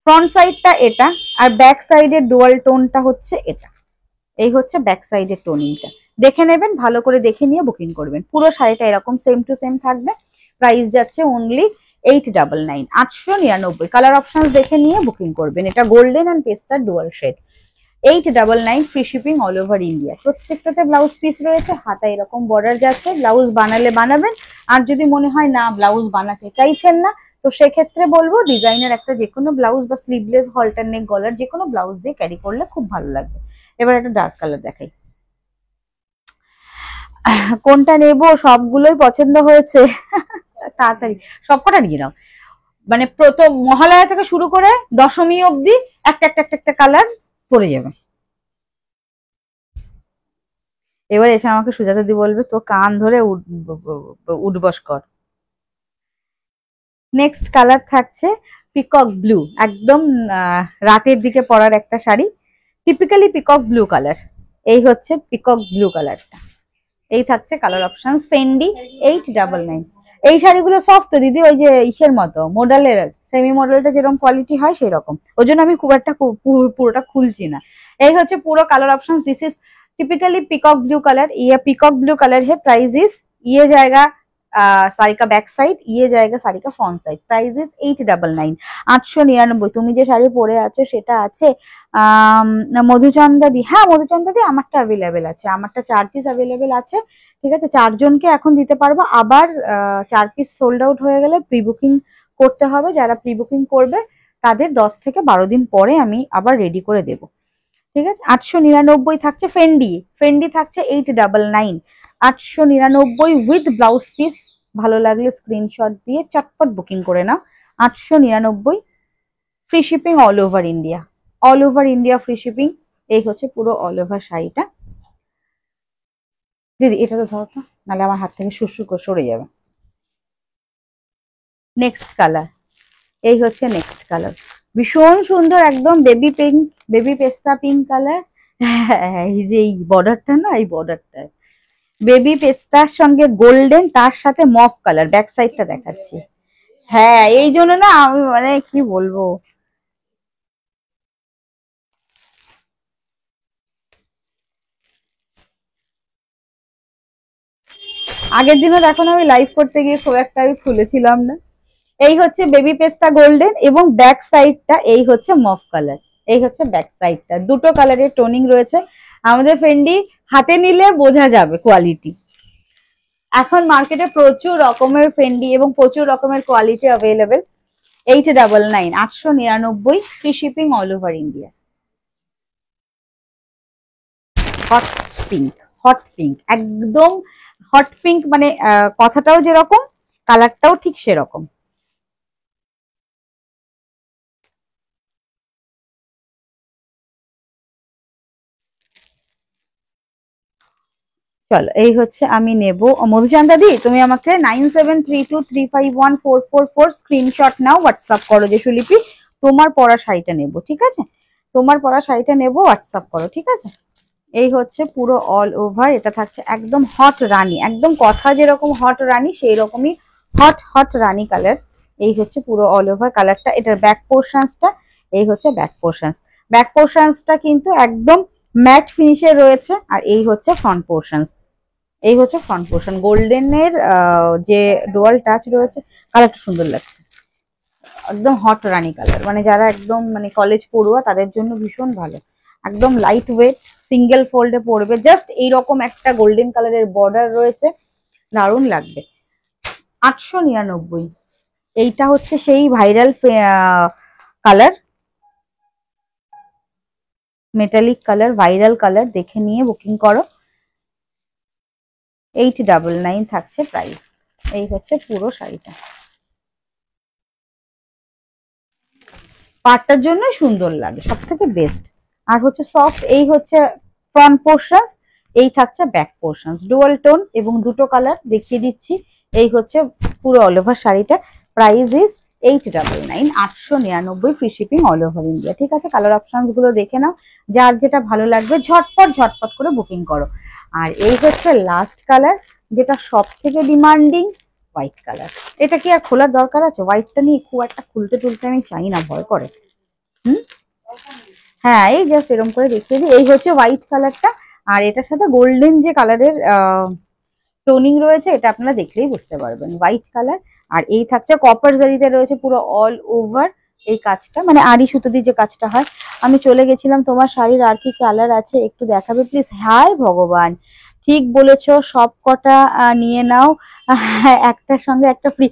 ফ্রন্ট সাইডটা এটা, আর ব্যাক সাইডের ডুয়াল টোনটা হচ্ছে এটা। এই হচ্ছে ব্যাক সাইডের টোনিংটা, দেখে নেবেন, ভালো করে দেখে নিয়ে বুকিং করবেন। পুরো শাড়িটা এরকম সেম টু সেম থাকবে, প্রাইস যাচ্ছে অনলি 899, 899। কালার অপশন দেখে নিয়ে বুকিং করবেন। এটা golden and pastel dual shade, 899, free shipping all over India. প্রত্যেকটাতে ব্লাউজ পিস রয়েছে, হাতা এরকম বর্ডার যাচ্ছে। ব্লাউজ বানালে বানাবেন, আর যদি মনে হয় না ব্লাউজ বানাতে চাইছেন না, তো সেক্ষেত্রে বলবো ডিজাইনের একটা যে কোনো ব্লাউজ বা স্লিভলেস হলটার নেক গলার যে কোনো ব্লাউজ দিয়ে ক্যারি করলে খুব ভালো লাগবে। এবার একটা ডার্ক কালার দেখাই, কোনটা নেব? সবগুলোই পছন্দ হয়েছে তাড়াতাড়ি সবকটা নিয়ে নাও, মানে প্রথম মহালয়া থেকে শুরু করে দশমী অবধি একটা একটা একটা কালার পরে যাবে। এবার এসে আমাকে সুজাতা দি বলবে তো কান ধরে উঠবস কর। নেক্সট কালার থাকছে পিকক ব্লু, একদম রাতের দিকে পরার একটা sari, typically peacock blue colour. এই হচ্ছে পিকক ব্লু কালারটা, এই থাকছে কালার অপশন। ফেন্ডি 899। এই শাড়িগুলো সফট তো দিদি, ওই যে ইসের মতো মডেলের, সেমি মডেলটা যেরকম কোয়ালিটি হয় সেই রকম, ওই জন্য আমি খুব একটা পুরোটা খুলছি না। এই হচ্ছে পুরো colour option. This is typically peacock blue colour, ये पीकॉक ब्लू कलर है। प्राइस इज, ये जाएगा साड़ी का बैक साइड, ये जाएगा साड़ी का फ्रंट साइड। Price is 899, 899। তুমি যে শাড়ি পরে আছো সেটা আছে মধুচন্দ্রা দি, হ্যাঁ মধুচন্দ্রা দি আমারটা অ্যাভেলেবেল আছে, আমারটা 4 পিস অ্যাভেলেবেল আছে, ঠিক আছে। 4 জনকে এখন দিতে পারবো, আবার 4 পিস সোল্ড আউট হয়ে গেলে প্রি বুকিং করতে হবে। যারা প্রি বুকিং করবে তাদের 10 থেকে 12 দিন পরে আমি আবার রেডি করে দেব, ঠিক আছে। 899 থাকছে ফেন্ডি, ফেন্ডি থাকছে 899, 899 উইথ ব্লাউজ পিস। ভালো লাগলে স্ক্রিনশট দিয়ে চটপট বুকিং করে নাও। 899, free shipping all over India, all over India free shipping. এই হচ্ছে পুরো অল ওভার শাড়িটা। দিদি এটা তো ধরো তো, নাহলে আমার হাত থেকে সুরসুর করে সরে যাবে। নেক্সট কালার, এই হচ্ছে নেক্সট কালার, ভীষণ সুন্দর, একদম বেবি পিঙ্ক, বেবি পেস্তা পিঙ্ক কালার। এই যে এই বর্ডারটা না, এই বর্ডারটা বেবি পেস্তার সঙ্গে গোল্ডেন, তার সাথে মফ কালার। ব্যাক সাইডটা দেখাচ্ছি, হ্যাঁ এই জন্য না আমি মানে কি বলবো, আগের দিনও দেখো না আমি লাইভ করতে গিয়ে খুব একটা আমি খুলেছিলাম না। এই হচ্ছে বেবি পেস্তা গোল্ডেন, এবং ব্যাক সাইডটা এই হচ্ছে মফ কালার। এই হচ্ছে ব্যাক সাইডটা, দুটো কালারের টোনিং রয়েছে। আমাদের ফেন্ডি হাতে নিলে বোঝা যাবে কোয়ালিটি। এখন মার্কেটে প্রচুর রকমের ফেন্ডি এবং প্রচুর রকমের quality available. 899, 899, free shipping all over India. Hot pink, hot pink, একদম হট পিঙ্ক, মানে কথাটাও যেরকম কালারটাও ঠিক সেরকম। চলো এই হচ্ছে আমি নেব। মধুচান্দা দি তুমি আমাকে 9732351444 স্ক্রিনশট নাও, হোয়াটসঅ্যাপ করো যে সুলিপি তোমার পরা শাড়িটা নেব, ঠিক আছে? তোমার পরা শাড়িটা নেব, হোয়াটসঅ্যাপ করো, ঠিক আছে? এই হচ্ছে পুরো অল ওভার, এটা থাকছে একদম হট রানী, একদম কথা যেরকম হট রানী সেই রকমই হট হট রানী কালার। এই হচ্ছে পুরো অল ওভার কালারটা। এটার ব্যাক পোর্শনসটা, এই হচ্ছে ব্যাক পোর্শনস। ব্যাক পোর্শনসটা কিন্তু একদম ম্যাট ফিনিশের রয়েছে। আর এই হচ্ছে ফ্রন্ট পোর্শনস, এই হচ্ছে ফ্রন্ট পোর্শন। গোল্ডেনের যে ডুয়াল টাচ রয়েছে, কালারটা সুন্দর লাগছে, একদম হট রানী কালার, মানে যারা একদম মানে কলেজ পড়ুয়া তাদের জন্য ভীষণ ভালো। একদম লাইট ওয়েট, সিঙ্গেল ফোল্ডে পড়বে, জাস্ট এইরকম একটা গোল্ডেন কালারের বর্ডার রয়েছে, দারুণ লাগবে। 899। এইটা হচ্ছে সেই viral colour, metallic colour, viral colour, দেখে নিয়ে বুকিং করো। 899 থাকছে প্রাইস। এই হচ্ছে পুরো শাড়িটা, পাটটার জন্য সুন্দর লাগে, সব থেকে বেস্ট। আর হচ্ছে সফট, এই হচ্ছে ফ্রন্ট পোর্শনস, এই থাকছে ব্যাক পোর্শনস, ডুয়াল টোন এবং দুটো কালার দেখিয়ে দিচ্ছি। এই হচ্ছে পুরো অল ওভার শাড়িটা। Price is 899, 899, free shipping all over India, ঠিক আছে? কালার অপশনস গুলো দেখে নাও, যার যেটা ভালো লাগবে ঝটপট ঝটপট করে বুকিং করো। আর এই হচ্ছে লাস্ট কালার, যেটা সব থেকে ডিমান্ডিং, হোয়াইট কালার। এটা কি আর খোলার দরকার আছে? হোয়াইটটা নিয়ে খুব একটা খুলতে টুলতে আমি চাই না, ভয় করে। হুম, হ্যাঁ, এই জাস্ট এরকম করে দেখিয়ে দিই। এই হচ্ছে হোয়াইট কালারটা, আর এটার সাথে গোল্ডেন যে কালারের টোনিং রয়েছে, এটা আপনারা দেখলেই বুঝতে পারবেন, হোয়াইট কালার। আর এই থাকছে কপার জারিতে রয়েছে পুরো অল ওভার এই কাজটা, মানে আড়ি সুতো দিয়ে যে কাজটা হয়। আমি চলে গেছিলাম, তোমার শাড়ির আর কি কালার আছে একটু দেখাবে প্লিজ? হায় ভগবান, ঠিক বলেছো, সব কটা নিয়ে নাও, একটার সঙ্গে একটা ফ্রি।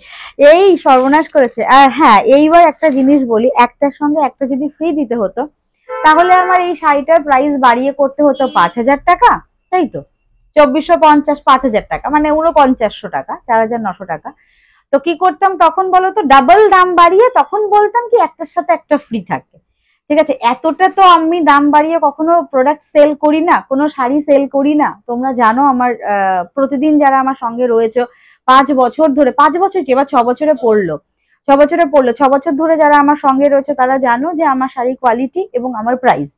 এই সর্বনাশ করেছে। আর হ্যাঁ, এইবার একটা জিনিস বলি, একটার সঙ্গে একটা যদি ফ্রি দিতে হতো, তাহলে আমার এই শাড়িটার প্রাইস বাড়িয়ে করতে হতো 5,000 টাকা, তাই তো? 2450, 5,000 টাকা, মানে 4900 টাকা, 4,900 টাকা। তো কি করতাম তখন বলো তো? ডাবল দাম বাড়িয়ে তখন বলতাম কি একটার সাথে একটা ফ্রি থাকে, ঠিক আছে? এতটা তো আমি দাম বাড়িয়ে কখনো প্রোডাক্ট সেল করি না, কোনো শাড়ি সেল করি না। তোমরা জানো আমার প্রতিদিন যারা আমার সঙ্গে রয়েছে 5 বছর ধরে, 5 বছর কি এবার 6 বছরে পড়লো, 6 বছর ধরে যারা আমার সঙ্গে রয়েছে তারা জানো যে আমার শাড়ির কোয়ালিটি এবং আমার প্রাইস।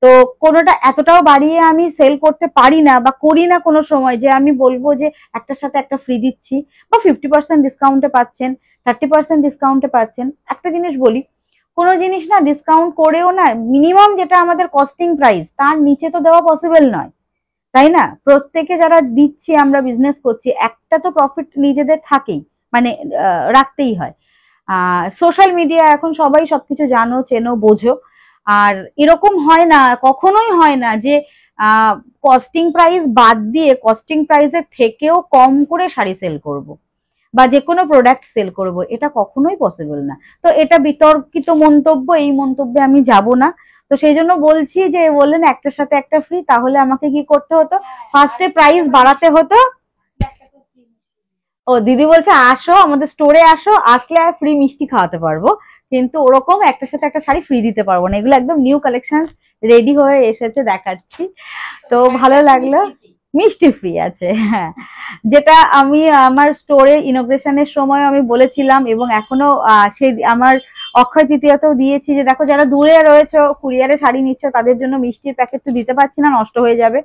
তো কোনোটা এতটাও বাড়িয়ে আমি সেল করতে পারি না বা করি না কোনো সময়, যে আমি বলবো যে একটার সাথে একটা ফ্রি দিচ্ছি বা 50% ডিসকাউন্টে পাচ্ছেন, 30% ডিসকাউন্টে পাচ্ছেন। একটা জিনিস বলি, কোনো জিনিস না ডিসকাউন্ট করেও না মিনিমাম যেটা আমাদের কস্টিং প্রাইস তার নিচে তো দেওয়া পসিবল নয়, তাই না? প্রত্যেকে যারা দিচ্ছি, আমরা বিজনেস করছি, একটা তো প্রফিট নিজেদের থাকেই, মানে রাখতেই হয়। সোশ্যাল মিডিয়া এখন সবাই সবকিছু জানো, চেনো, বোঝো। আর এরকম হয় না, কখনোই হয় না যে কস্টিং প্রাইস বাদ দিয়ে কস্টিং প্রাইসের থেকেও কম করে শাড়ি সেল করব বা যে কোনো প্রোডাক্ট সেল করব, এটা কখনোই পসিবল না। তো এটা বিতর্কিত মন্তব্য, এই মন্তব্যে আমি যাব না। তো সেই জন্য বলছি যে বললেন একটার সাথে একটা ফ্রি, তাহলে আমাকে কি করতে হতো? ফার্স্টে প্রাইস বাড়াতে হতো। ও দিদি বলছে আসো আমাদের স্টোরে, আসো, আসলে আর ফ্রি মিষ্টি খাওয়াতে পারবো, কিন্তু ওরকম একটার সাথে একটা শাড়ি ফ্রি দিতে পারবো না। এগুলো একদম নিউ কালেকশন রেডি হয়ে এসেছে, দেখাচ্ছি। তো ভালো লাগলো, মিষ্টি ফ্রি আছে, হ্যাঁ। যেটা আমি আমার স্টোরে ইনোগ্রেশনের সময় আমি বলেছিলাম, এবং এখনো সেই আমার অক্ষয় তৃতীয়াতেও দিয়েছি, যে দেখো যারা দূরে রয়েছে কুরিয়ারে শাড়ি নিচ্ছ, তাদের জন্য মিষ্টির প্যাকেট তো দিতে পারছি না, নষ্ট হয়ে যাবে,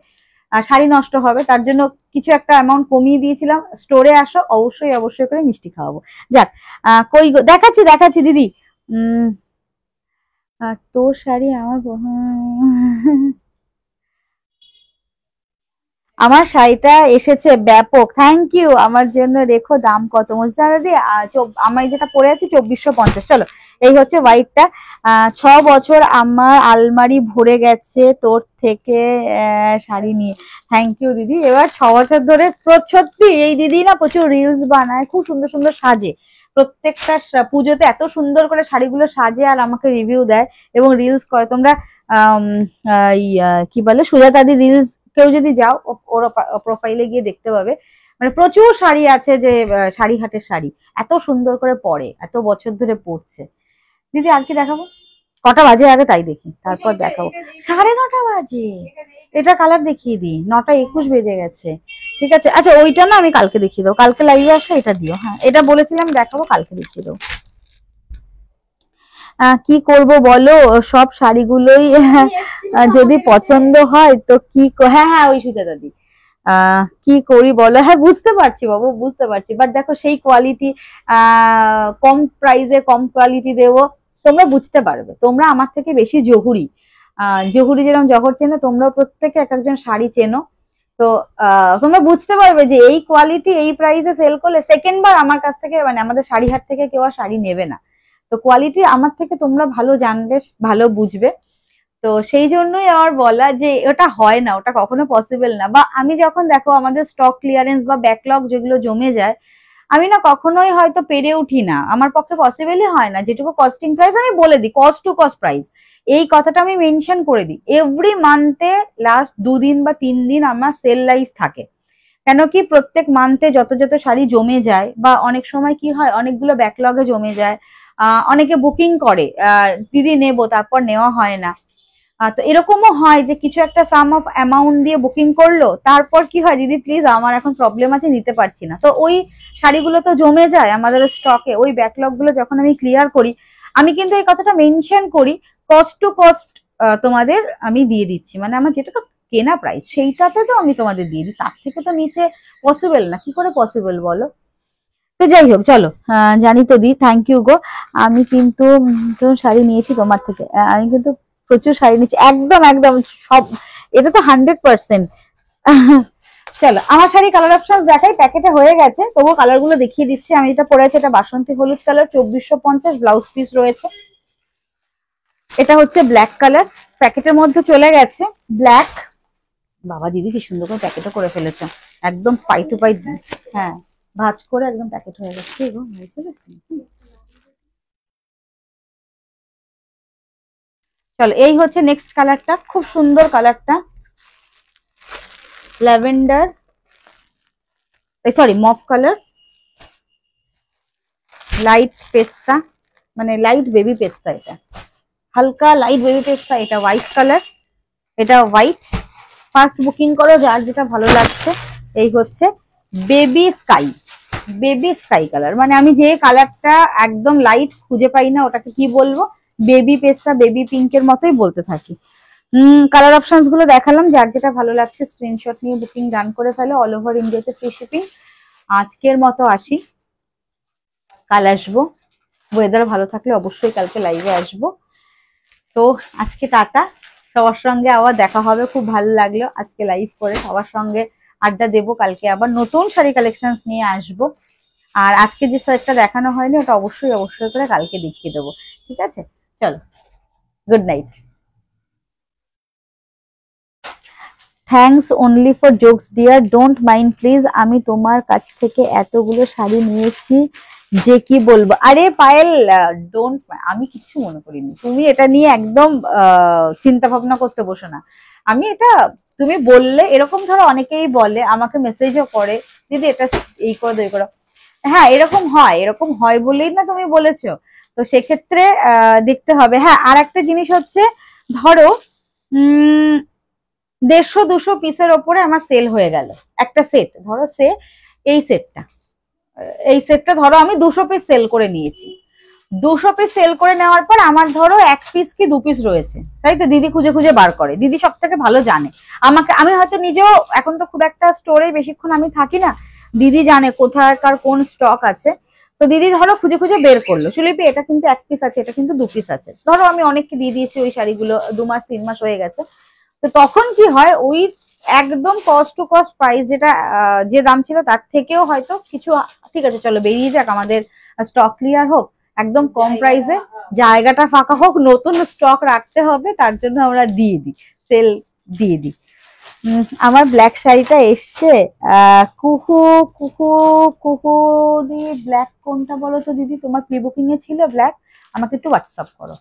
শাড়ি নষ্ট হবে, তার জন্য কিছু একটা অ্যামাউন্ট কমিয়ে দিয়েছিলাম। স্টোরে আসো, অবশ্যই অবশ্যই করে মিষ্টি খাওয়াবো। যাক, কই দেখাচ্ছি দেখাচ্ছি দিদি। তোর শাড়ি আমার আমার শাড়িটা এসেছে ব্যাপক, থ্যাংক ইউ। আমার জন্য রেখো, দাম কত বলছে দিদি? আমার যেটা পরে আছি 2450। চলো, এই হচ্ছে হোয়াইটটা। 6 বছর আমার আলমারি ভরে গেছে তোর থেকে শাড়ি নিয়ে। থ্যাংক ইউ দিদি। এবার 6 বছর ধরে সত্যি এই দিদি না প্রচুর রিলস বানায়, খুব সুন্দর সুন্দর সাজে, প্রত্যেকটা পুজোতে এত সুন্দর করে শাড়িগুলো সাজে আর আমাকে রিভিউ দেয় এবং রিলস করে। তোমরা কি বলে সুজাতাদি রিলস কেউ যদি যাও ওর প্রোফাইলে গিয়ে দেখতে পাবে, মানে প্রচুর শাড়ি আছে, যে শাড়ি হাটের শাড়ি এত সুন্দর করে পরে, এত বছর ধরে পরছে। দিদি আর কি দেখাবো? কটা বাজে আগে তাই দেখি, তারপর দেখাবো। 9:30 বাজে। এটা কালার দেখিয়ে দিই, 9:21 বেজে গেছে। ঠিক আছে, আচ্ছা ওইটা না আমি কালকে দেখিয়ে দেবো, কালকে লাইভে আসলে এটা দিও। হ্যাঁ এটা বলেছিলাম দেখাবো, কালকে দেখিয়ে দেবো। কি করব বলো, সব শাড়িগুলোই যদি পছন্দ হয় তো কি, হ্যাঁ হ্যাঁ ওই সুজাতা দি, কি করি বলো। হ্যাঁ বুঝতে পারছি বাবু, বুঝতে পারছি, বাট দেখো সেই কোয়ালিটি কম প্রাইসে কম কোয়ালিটি দেবো, তোমরা বুঝতে পারবে। তোমরা আমার থেকে বেশি জহুরি, জহুরি যেরকম জহর চেনো, তোমরাও প্রত্যেকে এক একজন শাড়ি চেনো। তো তোমরা বুঝতে পারবে যে এই কোয়ালিটি এই প্রাইসে সেল করলে সেকেন্ড বার আমার কাছ থেকে, মানে আমাদের শাড়ি হাট থেকে কেউ আর শাড়ি নেবে না। তো কোয়ালিটি আমার থেকে তোমরা ভালো জানবে, ভালো বুঝবে। তো সেই জন্যই আমার বলা যে ওটা হয় না, ওটা কখনো পসিবল না। বা আমি যখন দেখো আমাদের স্টক ক্লিয়ারেন্স বা ব্যাকলগ যেগুলো জমে যায়, আমি না কখনোই হয়তো পেরে উঠি না, আমার পক্ষে পসিবলই হয় না। যেটুকু কস্টিং প্রাইস আমি বলে দিই, কস্ট টু কস্ট প্রাইস, এই কথাটা আমি মেনশন করে দিই। এভরি মান্থে লাস্ট 2 দিন বা 3 দিন আমার সেল লাইফ থাকে। কেন কি প্রত্যেক মান্থে যত যত শাড়ি জমে যায়, বা অনেক সময় কি হয় অনেকগুলো ব্যাকলগে জমে যায়, অনেকে বুকিং করে দিদি নেবো, তারপর নেওয়া হয় না। তো এরকমও হয় যে কিছু একটা সাম অফ অ্যামাউন্ট দিয়ে বুকিং করলো, তারপর কি হয় দিদি প্লিজ আমার এখন প্রবলেম আছে নিতে পারছি না। তো ওই শাড়িগুলো তো জমে যায় আমাদের স্টকে, ওই ব্যাকলগ গুলো যখন আমি ক্লিয়ার করি, আমি কিন্তু এই কথাটা মেনশন করি, কস্ট টু কস্ট তোমাদের আমি দিয়ে দিচ্ছি, মানে আমার যেটা কেনা প্রাইস সেইটাতে তো আমি তোমাদের দিয়ে দিই, তার থেকে তো নিচে পসিবল না। কি করে পসিবল বলো? তো যাই হোক চলো, জানি তো দি, থ্যাংক ইউ গো। আমি কিন্তু শাড়ি নিয়েছি তোমার থেকে, আমি কিন্তু প্রচুর শাড়ি নিচ্ছি, একদম একদম সব, এটা তো 100%। চলো আমার শাড়ি কালার অপশন দেখাই, প্যাকেটে হয়ে গেছে তবুও কালার গুলো দেখিয়ে দিচ্ছি। আমি এটা পরে আছি, এটা বাসন্তী হলুদ কালার, 2450 ব্লাউজ পিস রয়েছে। এটা হচ্ছে ব্ল্যাক কালার, প্যাকেটের মধ্যে চলে গেছে ব্ল্যাক। বাবা দিদি কি সুন্দর করে প্যাকেটও করে ফেলেছে, একদম পাই টু পাই। হ্যাঁ ভাঁজ করে একদম প্যাকেট হয়ে গেছে। চলো এই হচ্ছে নেক্সট কালারটা, খুব সুন্দর কালারটা, ল্যাভেন্ডার, সরি মফ কালার, লাইট পেস্তা, মানে লাইট বেবি পেস্তা, এটা হালকা লাইট বেবি পেস্তা। এটা হোয়াইট কালার, এটা হোয়াইট। ফার্স্ট বুকিং করো যার যেটা ভালো লাগছে। এই হচ্ছে baby sky, baby sky colour, মানে আমি যে কালারটা একদম লাইট খুঁজে পাই না ওটাকে কি বলবো, বেবি পেস্তা বেবি পিঙ্কের মতোই বলতে থাকি। কালার অপশনস গুলো দেখালাম, যার যেটা ভালো লাগছে স্ক্রিনশট নিয়ে বুকিং ডান করে ফেলো, অল ওভার ইন্ডিয়াতে ফ্রি শিপিং। আজকের মতো আসি, কাল আসবো, ওয়েদার ভালো থাকলে অবশ্যই কালকে লাইভে আসবো। তো আজকে টাটা, সবার সঙ্গে আবার দেখা হবে, খুব ভালো লাগলো আজকে লাইভ করে সবার সঙ্গে আড্ডা দেবো। কালকে আবার নতুন শাড়ি কালেকশন নিয়ে আসবো, আর আজকে যে সেটটা দেখানো হয়নি ওটা অবশ্যই অবশ্যই করে কালকে দেখিয়ে দেবো। ঠিক আছে, চলো, good night. Thanks only for jokes dear, don't mind please. আমি তোমার কাছ থেকে এতগুলো শাড়ি নিয়েছি যে কি বলবো। আরে পায়েল ডোন্ট, আমি কিচ্ছু মনে করিনি, তুমি এটা নিয়ে একদম চিন্তা ভাবনা করতে বসো না। আমি এটা তুমি বললে, এরকম ধরো অনেকেই বলে, আমাকে মেসেজও করে দিদি এটা এই করো এই করো। হ্যাঁ এরকম হয়, এরকম হয় বলেই না তুমি বলেছো। তো সেক্ষেত্রে দেখতে হবে। হ্যাঁ আর একটা জিনিস হচ্ছে, ধরো 150-200 পিসের ওপরে আমার সেল হয়ে গেল একটা সেট, ধরো এই সেটটা, এই সেটটা ধরো আমি 200 পিস সেল করে নিয়েছি। 200 পিস সেল করে নেওয়ার পর আমার ধরো 1 পিস কি 2 পিস রয়েছে, তাই তো দিদি খুঁজে খুঁজে বার করে, দিদি সব থেকে ভালো জানে আমাকে। আমি হয়তো নিজেও এখন তো খুব একটা স্টোরে বেশিক্ষণ আমি থাকি না, দিদি জানে কোথাকার কোন স্টক আছে। তো দিদি ধরো খুঁজে খুঁজে বের করলো, সুলিপি এটা কিন্তু 1 পিস আছে, এটা কিন্তু 2 পিস আছে, ধরো আমি অনেককে দিয়ে দিয়েছি ওই শাড়িগুলো, 2 মাস 3 মাস হয়ে গেছে। তো তখন কি হয়, ওই একদম কস্ট টু কস্ট প্রাইস যেটা যে দাম ছিল তার থেকেও হয়তো কিছু, ঠিক আছে চলো বেরিয়ে যাক, আমাদের স্টক ক্লিয়ার হোক, একদম কম প্রাইসে জায়গাটা ফাঁকা হোক, নতুন স্টক রাখতে হবে, তার জন্য আমরা দিয়ে দিই, সেল দিয়ে দিই। আমার ব্ল্যাক শাড়িটা এসছে, কুহু কুহু কুহু দি, ব্ল্যাক কোনটা বলো তো দিদি, তোমার প্রি বুকিং এ ছিল ব্ল্যাক, আমাকে একটু হোয়াটসঅ্যাপ করো।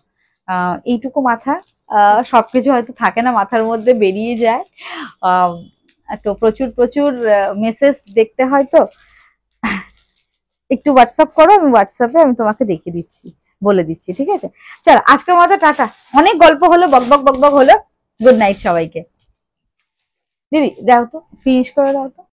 এইটুকু মাথা, সবকিছু হয়তো থাকে না মাথার মধ্যে, বেরিয়ে যায়। তো প্রচুর প্রচুর মেসেজ দেখতে হয়, তো একটু হোয়াটসঅ্যাপ করো, আমি হোয়াটসঅ্যাপে আমি তোমাকে দেখিয়ে দিচ্ছি। বলে দিচ্ছি, ঠিক আছে? চলো আজকের মতো টাটা, অনেক গল্প হলো, বকবক বকবক হলো। গুড নাইট সবাইকে। দিদি দাও তো, ফিনিশ করে দাও তো।